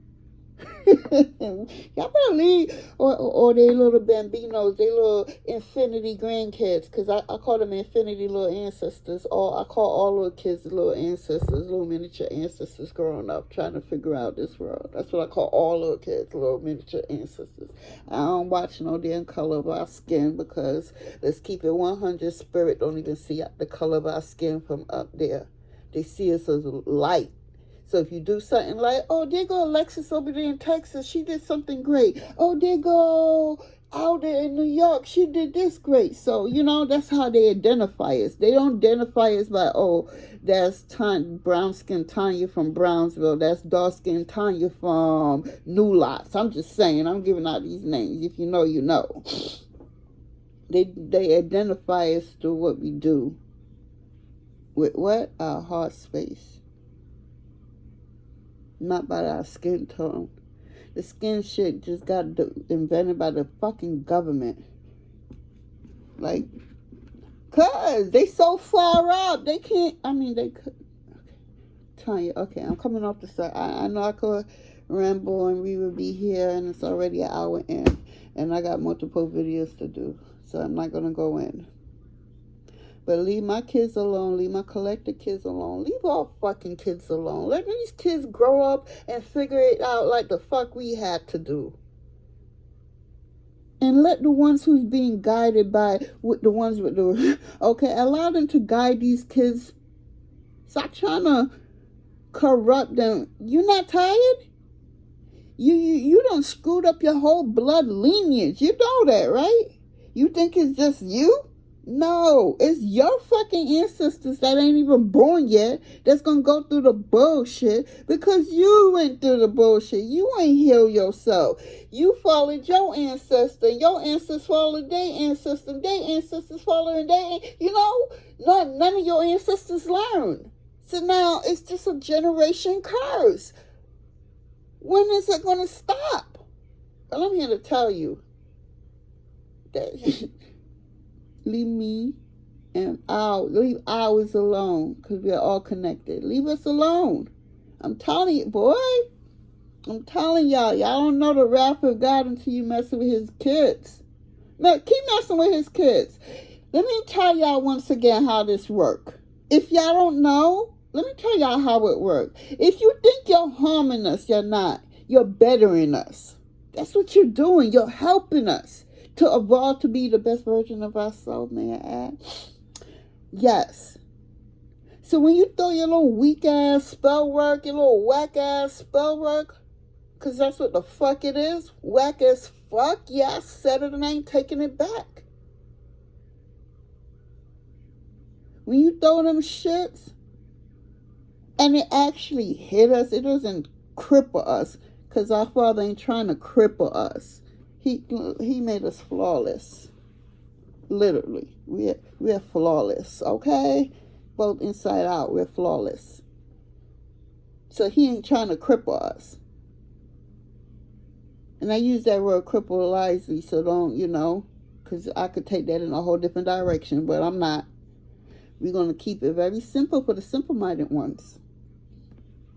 Y'all better leave, or they little bambinos, they little infinity grandkids, because I call them infinity little ancestors, or I call all little kids little ancestors, little miniature ancestors growing up, trying to figure out this world. That's what I call all little kids, little miniature ancestors. I don't watch no damn color of our skin, because let's keep it 100, spirit don't even see the color of our skin from up there. They see us as light. So if you do something like, there go Alexis over there in Texas, she did something great. There go out there in New York, she did this great. So, that's how they identify us. They don't identify us by, that's brown-skinned Tanya from Brownsville. That's dark-skinned Tanya from New Lots. I'm just saying, I'm giving out these names. If you know, you know. They identify us through what we do. With what? Our heart space. Not by our skin tone. The skin shit just got invented by the fucking government. Like, cause they so far up, they can't. They could. Okay. Tanya, okay, I'm coming off the side. I know I could ramble and we would be here, and it's already an hour in, and I got multiple videos to do, so I'm not gonna go in. But leave my kids alone. Leave my collective kids alone. Leave all fucking kids alone. Let these kids grow up and figure it out like the fuck we had to do. And let the ones who's being guided by the ones with the... Okay, allow them to guide these kids. Stop trying to corrupt them. You not tired? You done screwed up your whole blood lineage. You know that, right? You think it's just you? No, it's your fucking ancestors that ain't even born yet that's gonna go through the bullshit because you went through the bullshit. You ain't healed yourself. You followed your ancestor. Your ancestors followed their ancestor. Their ancestors followed their, none of your ancestors learned. So now it's just a generation curse. When is it gonna stop? Well, I'm here to tell you that leave me and leave ours alone, because we're all connected. Leave us alone. I'm telling you, boy. I'm telling y'all don't know the wrath of God until you messing with his kids. Now, keep messing with his kids. Let me tell y'all once again how this works. If y'all don't know, let me tell y'all how it works. If you think you're harming us, you're not. You're bettering us. That's what you're doing. You're helping us to evolve to be the best version of ourselves, may I add? Yes. So when you throw your little weak-ass spell work, your little whack-ass spell work, because that's what the fuck it is, whack as fuck, yes, said it and I ain't taking it back. When you throw them shits, and it actually hit us, it doesn't cripple us, because our Father ain't trying to cripple us. He made us flawless. Literally. We're flawless, okay? Both inside out, we're flawless. So he ain't trying to cripple us. And I use that word cripple wisely, so don't, because I could take that in a whole different direction, but I'm not. We're going to keep it very simple for the simple-minded ones.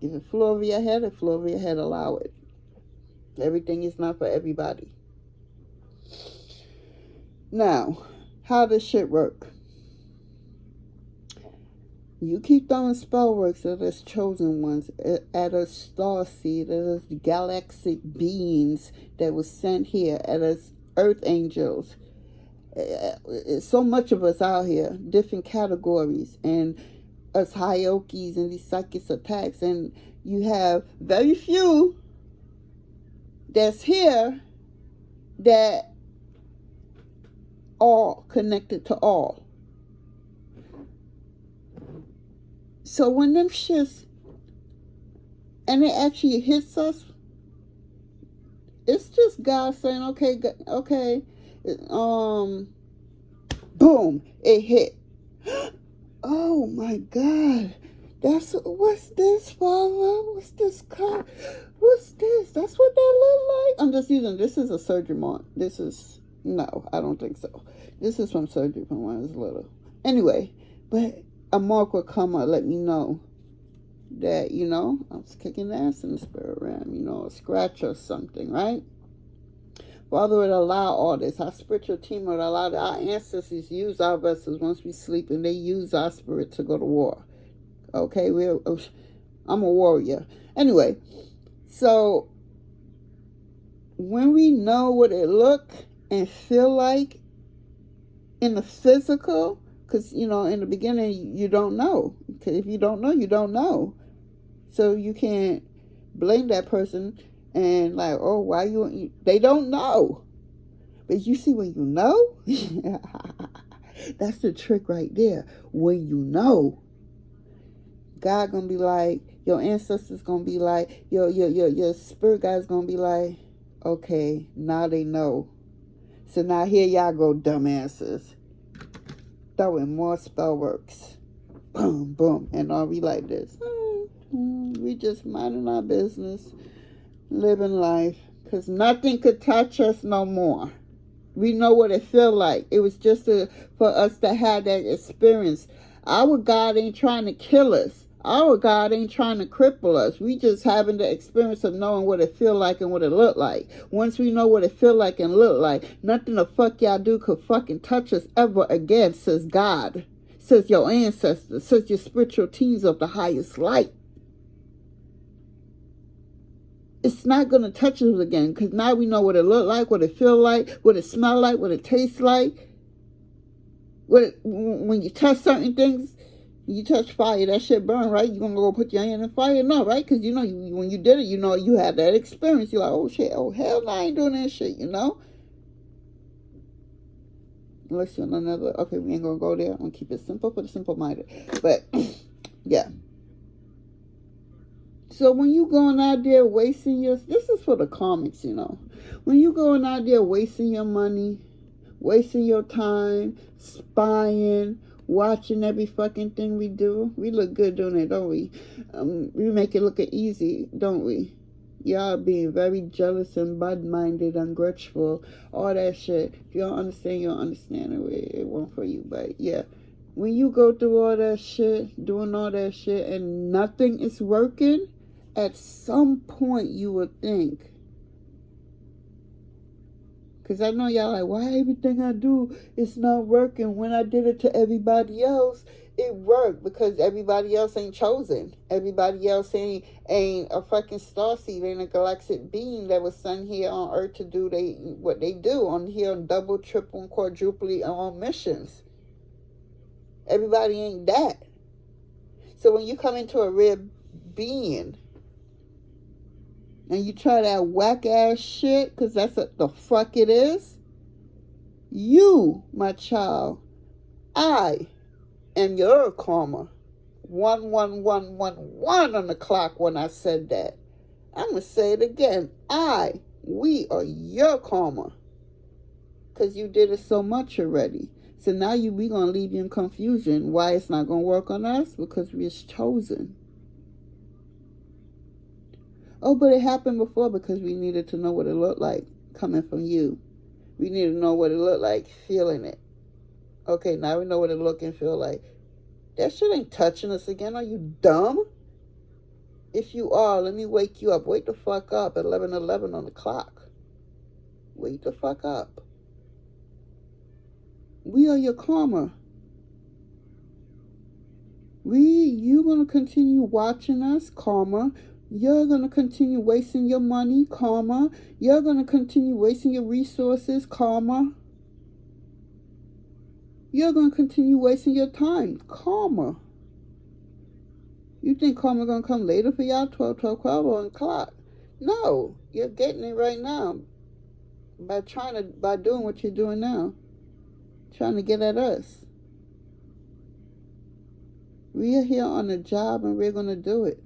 If it flew over your head, allow it. Everything is not for everybody. Now, how does shit work? You keep throwing spell works at us chosen ones, at us star seed, at us galactic beings that was sent here, at us earth angels. So much of us out here, different categories, and us hierarchies and these psychic attacks, and you have very few that's here that all connected to all. So when them shits, and it actually hits us, it's just God saying, okay, boom, it hit. Oh my God. What's this, Father? What's this car? What's this? That's what they look like? I'm just using, this is a surgery mark. No, I don't think so. This is from surgery from when I was little. Anyway, but a mark will come and let me know that, I was kicking ass in the spirit realm, a scratch or something, right? Father would allow all this. Our spiritual team would allow that. Our ancestors use our vessels once we sleep, and they use our spirit to go to war. Okay, I'm a warrior. Anyway, so when we know what it look and feel like in the physical, because, in the beginning, you don't know. Because if you don't know, you don't know. So you can't blame that person and like, oh, why they don't know. But you see when you know, that's the trick right there. When you know, God gonna be like, your ancestors gonna be like, your spirit guide's gonna be like, okay, now they know. So now here y'all go, dumbasses. Throwing more spell works. Boom, boom. And all we like this. We just minding our business, living life. Because nothing could touch us no more. We know what it feel like. It was just for us to have that experience. Our God ain't trying to kill us. Our God ain't trying to cripple us. We just having the experience of knowing what it feel like and what it look like. Once we know what it feel like and look like, nothing the fuck y'all do could fucking touch us ever again, says God. Says your ancestors. Says your spiritual teams of the highest light. It's not going to touch us again, because now we know what it look like, what it feel like, what it smell like, what it tastes like. When you touch certain things, You touch fire, that shit burn, right? You gonna go put your hand in fire? No, right? Because you know, when you did it, you know, you had that experience. You're like, oh shit, oh hell no, I ain't doing that shit, you know? Unless you're on another, okay, we ain't gonna go there. I'm gonna keep it simple for the simple-minded. But, yeah. So when you going out there wasting this is for the comics, you know. When you going out there wasting your money, wasting your time, spying, watching every fucking thing we do. We look good doing it, don't we? We make it look easy, don't we? Y'all being very jealous and bad-minded, ungrateful, all that shit. If you don't understand, you don't understand it. It won't for you, but yeah. When you go through all that shit, doing all that shit, and nothing is working, at some point you would think, because I know y'all like, why everything I do is not working? When I did it to everybody else, it worked, because everybody else ain't chosen. Everybody else ain't a fucking starseed, ain't a galactic being that was sent here on Earth to do what they do on here, double, triple, and quadruple on missions. Everybody ain't that. So when you come into a rare being and you try that whack ass shit, because that's what the fuck it is, you, my child, I am your karma. 11111 on the clock when I said that. I'm going to say it again. We are your karma. Because you did it so much already. So now we going to leave you in confusion. Why it's not going to work on us? Because we're chosen. Oh, but it happened before because we needed to know what it looked like coming from you. We needed to know what it looked like feeling it. Okay, now we know what it look and feel like. That shit ain't touching us again. Are you dumb? If you are, let me wake you up. Wake the fuck up at 11:11 on the clock. Wake the fuck up. We are your karma. You're going to continue watching us, karma. You're going to continue wasting your money, karma. You're going to continue wasting your resources, karma. You're going to continue wasting your time, karma. You think karma going to come later for y'all? 12 on the clock. No, you're getting it right now by doing what you're doing now. Trying to get at us. We are here on a job and we're going to do it.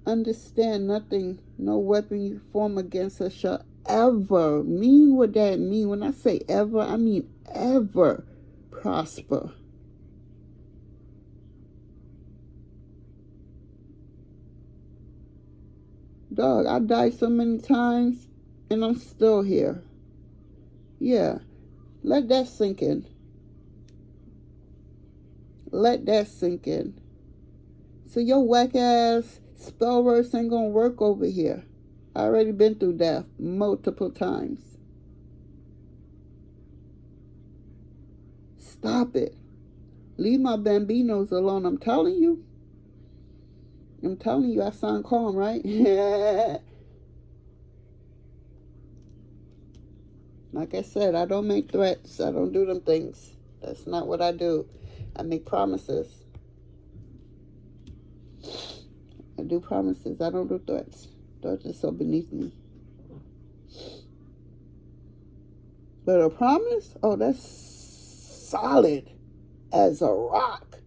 Understand nothing, no weapon you form against us shall ever, mean what that mean. When I say ever, I mean ever prosper. Dog, I died so many times and I'm still here. Yeah, let that sink in. Let that sink in. So your whack ass spell words ain't gonna work over here. I already been through death multiple times. Stop it. Leave my bambinos alone. I'm telling you, I sound calm, right? Like I said, I don't make threats. I don't do them things. That's not what I do. I make promises. I do promises. I don't do threats. Threats are so beneath me. But a promise? Oh, that's solid as a rock.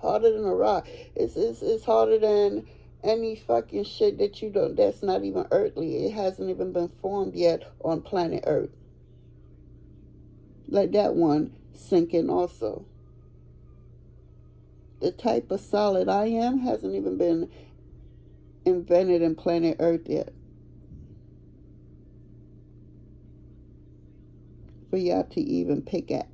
Harder than a rock. It's harder than any fucking shit that you don't, that's not even earthly. It hasn't even been formed yet on planet Earth. Let that one sink in also. The type of solid I am hasn't even been invented in planet Earth yet. For y'all to even pick at.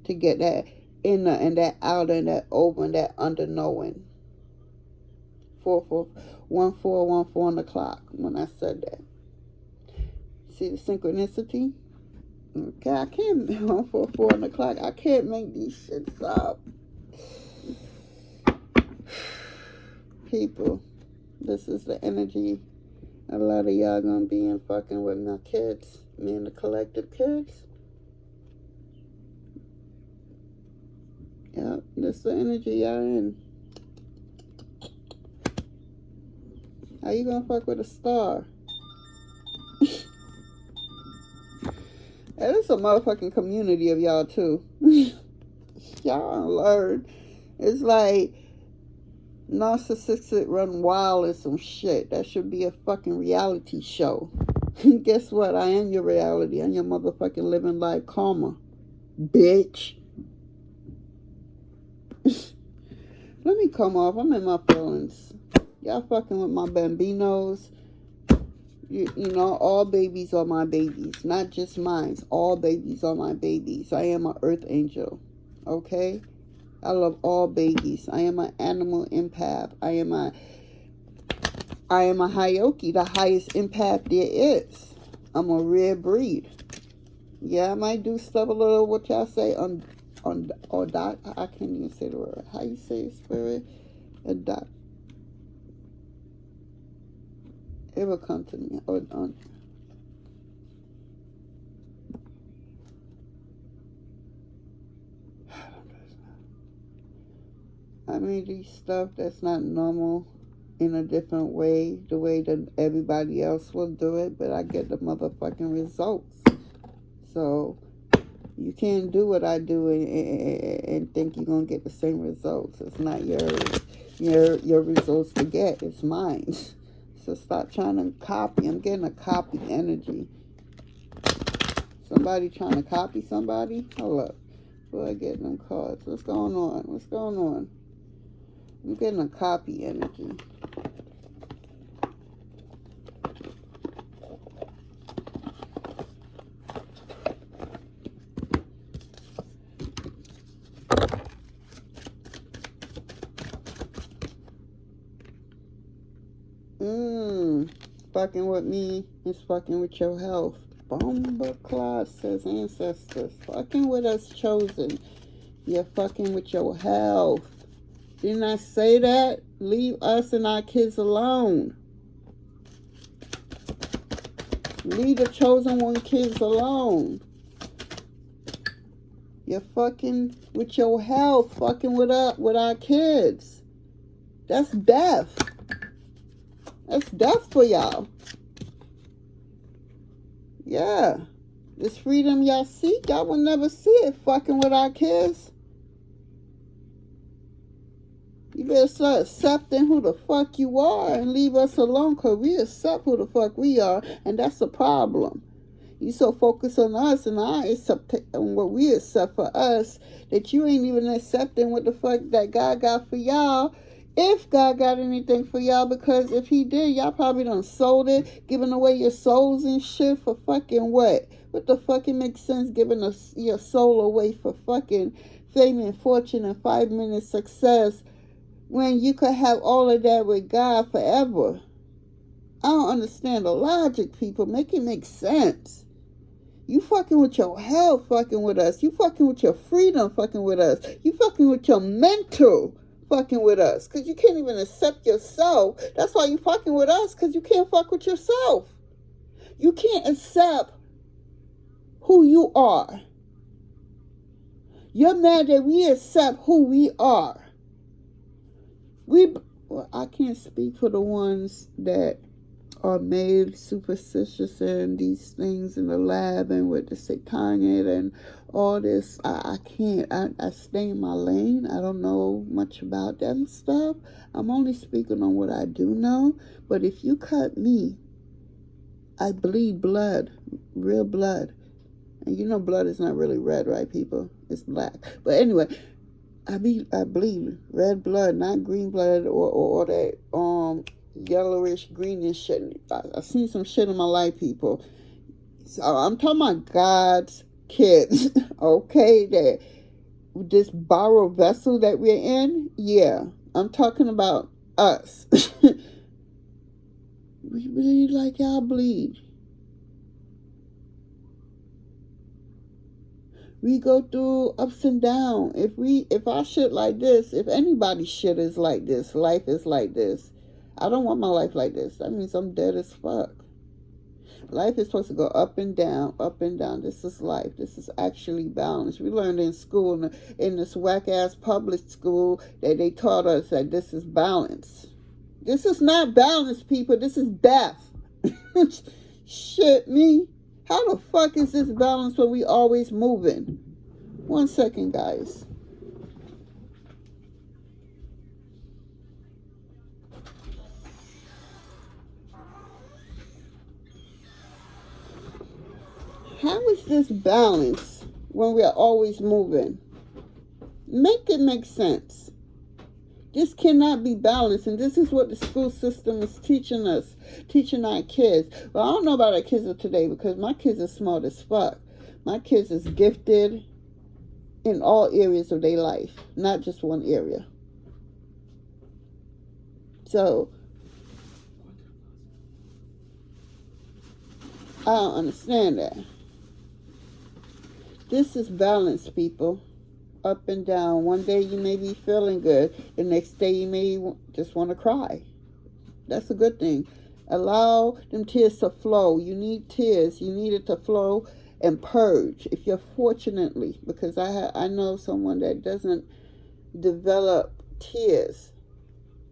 To get that inner and that outer and that over and that under knowing. 1414 on the clock when I said that. See the synchronicity? Okay, I can't 144 on the clock. I can't make these shits up. People, this is the energy a lot of y'all gonna be in fucking with my kids. Me and the collective kids. That's the energy y'all in. How you gonna fuck with a star? And it's a motherfucking community of y'all too. Y'all learn. It's like narcissistic run wild and some shit. That should be a fucking reality show. Guess what? I am your reality. I'm your motherfucking living life karma. Bitch. Let me come off. I'm in my feelings. Y'all fucking with my bambinos. You know, all babies are my babies. Not just mine. All babies are my babies. I am an earth angel. Okay? I love all babies. I am an animal empath. I am a Hyoki, the highest empath there is. I'm a rare breed. Yeah, I might do stuff a little, what y'all say, or dot. I can't even say the word. How you say it, spirit? A dot. It will come to me. I mean, these stuff that's not normal in a different way, the way that everybody else will do it, but I get the motherfucking results. So you can't do what I do and think you're gonna get the same results. It's not your results to get. It's mine. So stop trying to copy. I'm getting a copy energy. Somebody trying to copy somebody? Hold up. Before I get them cards. What's going on? What's going on? I'm getting a copy energy. Fucking with me is fucking with your health. Bomba Claus says ancestors. Fucking with us chosen. You're fucking with your health. Didn't I say that? Leave us and our kids alone. Leave the chosen one kids alone. You're fucking with your health. Fucking with our kids. That's death. That's death for y'all. Yeah. This freedom y'all seek, y'all will never see it fucking with our kids. You better start accepting who the fuck you are and leave us alone, because we accept who the fuck we are, and that's the problem. You so focused on us and I accept on what we accept for us that you ain't even accepting what the fuck that God got for y'all. If God got anything for y'all, because if he did, y'all probably done sold it, giving away your souls and shit for fucking what? What the fucking makes sense giving your soul away for fucking fame and fortune and 5-minute success when you could have all of that with God forever? I don't understand the logic, people. Make it make sense. You fucking with your health, fucking with us. You fucking with your freedom, fucking with us. You fucking with your mental, fucking with us. Because you can't even accept yourself. That's why you fucking with us, because you can't fuck with yourself. You can't accept who you are. You're mad that we accept who we are. I can't speak for the ones that are made superstitious and these things in the lab and with the satanic and all this. I can't. I stay in my lane. I don't know much about that stuff. I'm only speaking on what I do know. But if you cut me, I bleed blood, real blood. And you know blood is not really red, right, people? It's black. But anyway, I bleed red blood, not green blood or that yellowish, greenish shit. I've seen some shit in my life, people. So I'm talking about God's kids, okay? That this borrowed vessel that we're in, yeah. I'm talking about us. We bleed like y'all bleed. We go through ups and downs. If our shit like this, if anybody's shit is like this, life is like this, I don't want my life like this. That means I'm dead as fuck. Life is supposed to go up and down, up and down. This is life. This is actually balance. We learned in school, in this whack-ass public school, that they taught us that this is balance. This is not balance, people. This is death. Shit, me. How the fuck is this balance when we always moving? 1 second, guys. How is this balance when we are always moving? Make it make sense. This cannot be balanced, and this is what the school system is teaching us, teaching our kids. Well, I don't know about our kids of today, because my kids are smart as fuck. My kids is gifted in all areas of their life, not just one area. So, I don't understand that. This is balance, people. Up and down. One day you may be feeling good. The next day you may just want to cry. That's a good thing. Allow them tears to flow. You need tears. You need it to flow and purge. If you're fortunately, because I know someone that doesn't develop tears.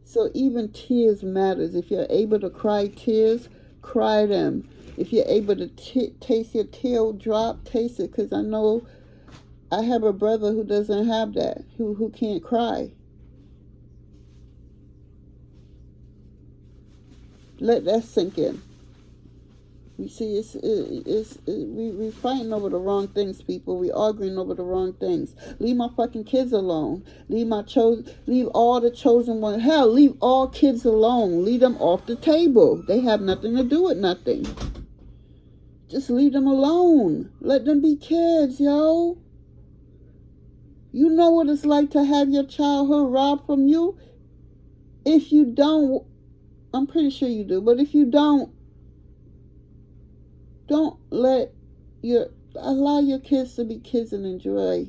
So even tears matters. If you're able to cry tears, cry them. If you're able to taste your tear drop, taste it. Because I know I have a brother who doesn't have that, who can't cry. Let that sink in. You see, we're fighting over the wrong things, people. We're arguing over the wrong things. Leave my fucking kids alone. Leave all the chosen ones. Hell, leave all kids alone. Leave them off the table. They have nothing to do with nothing. Just leave them alone. Let them be kids, yo. You know what it's like to have your childhood robbed from you? If you don't, I'm pretty sure you do, but if you don't allow your kids to be kids and enjoy.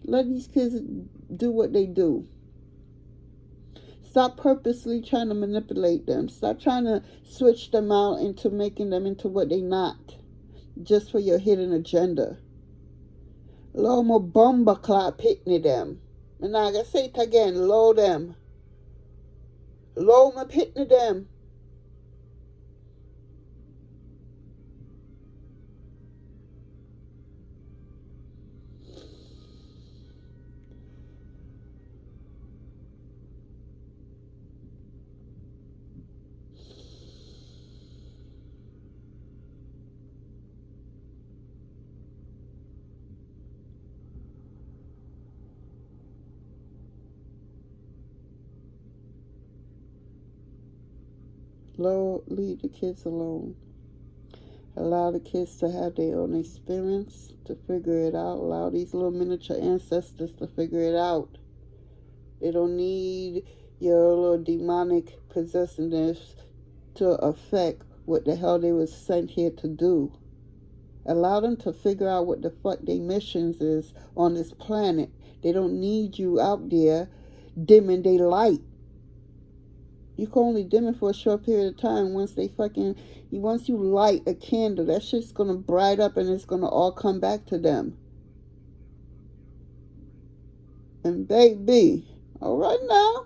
Let these kids do what they do. Stop purposely trying to manipulate them. Stop trying to switch them out into making them into what they not, just for your hidden agenda. Lo mo bomba clap pitney them. And I gotta say it again, lo them. Lo mo pitney them. Leave the kids alone. Allow the kids to have their own experience, to figure it out. Allow these little miniature ancestors to figure it out. They don't need your little demonic possessiveness to affect what the hell they was sent here to do. Allow them to figure out what the fuck their missions is on this planet. They don't need you out there dimming their light. You can only dim it for a short period of time. Once you light a candle, that shit's gonna bright up and it's gonna all come back to them. And baby, all right now,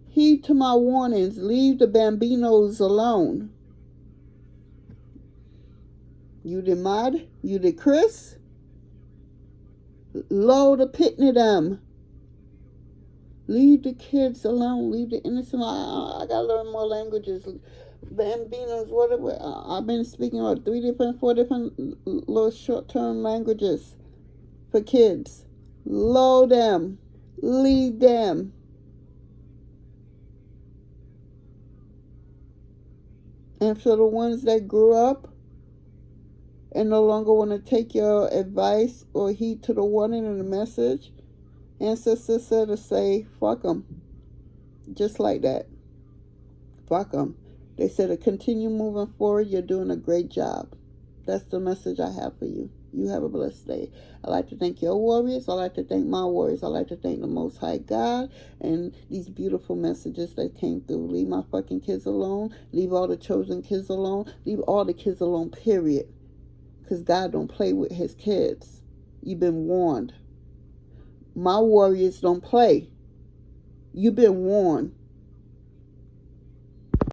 heed to my warnings. Leave the bambinos alone. You the Mud, you the Chris, load a pitney them. Leave the kids alone. Leave the innocent. I gotta learn more languages. Bambinos, whatever. I've been speaking about 4 different little short-term languages for kids. Load them. Leave them. And for the ones that grew up and no longer want to take your advice or heed to the warning and the message, ancestors said to say, fuck them. Just like that. Fuck them. They said to continue moving forward. You're doing a great job. That's the message I have for you. You have a blessed day. I'd like to thank your warriors. I'd like to thank my warriors. I'd like to thank the Most High God and these beautiful messages that came through. Leave my fucking kids alone. Leave all the chosen kids alone. Leave all the kids alone, period. Because God don't play with his kids. You've been warned. My warriors don't play. You've been warned.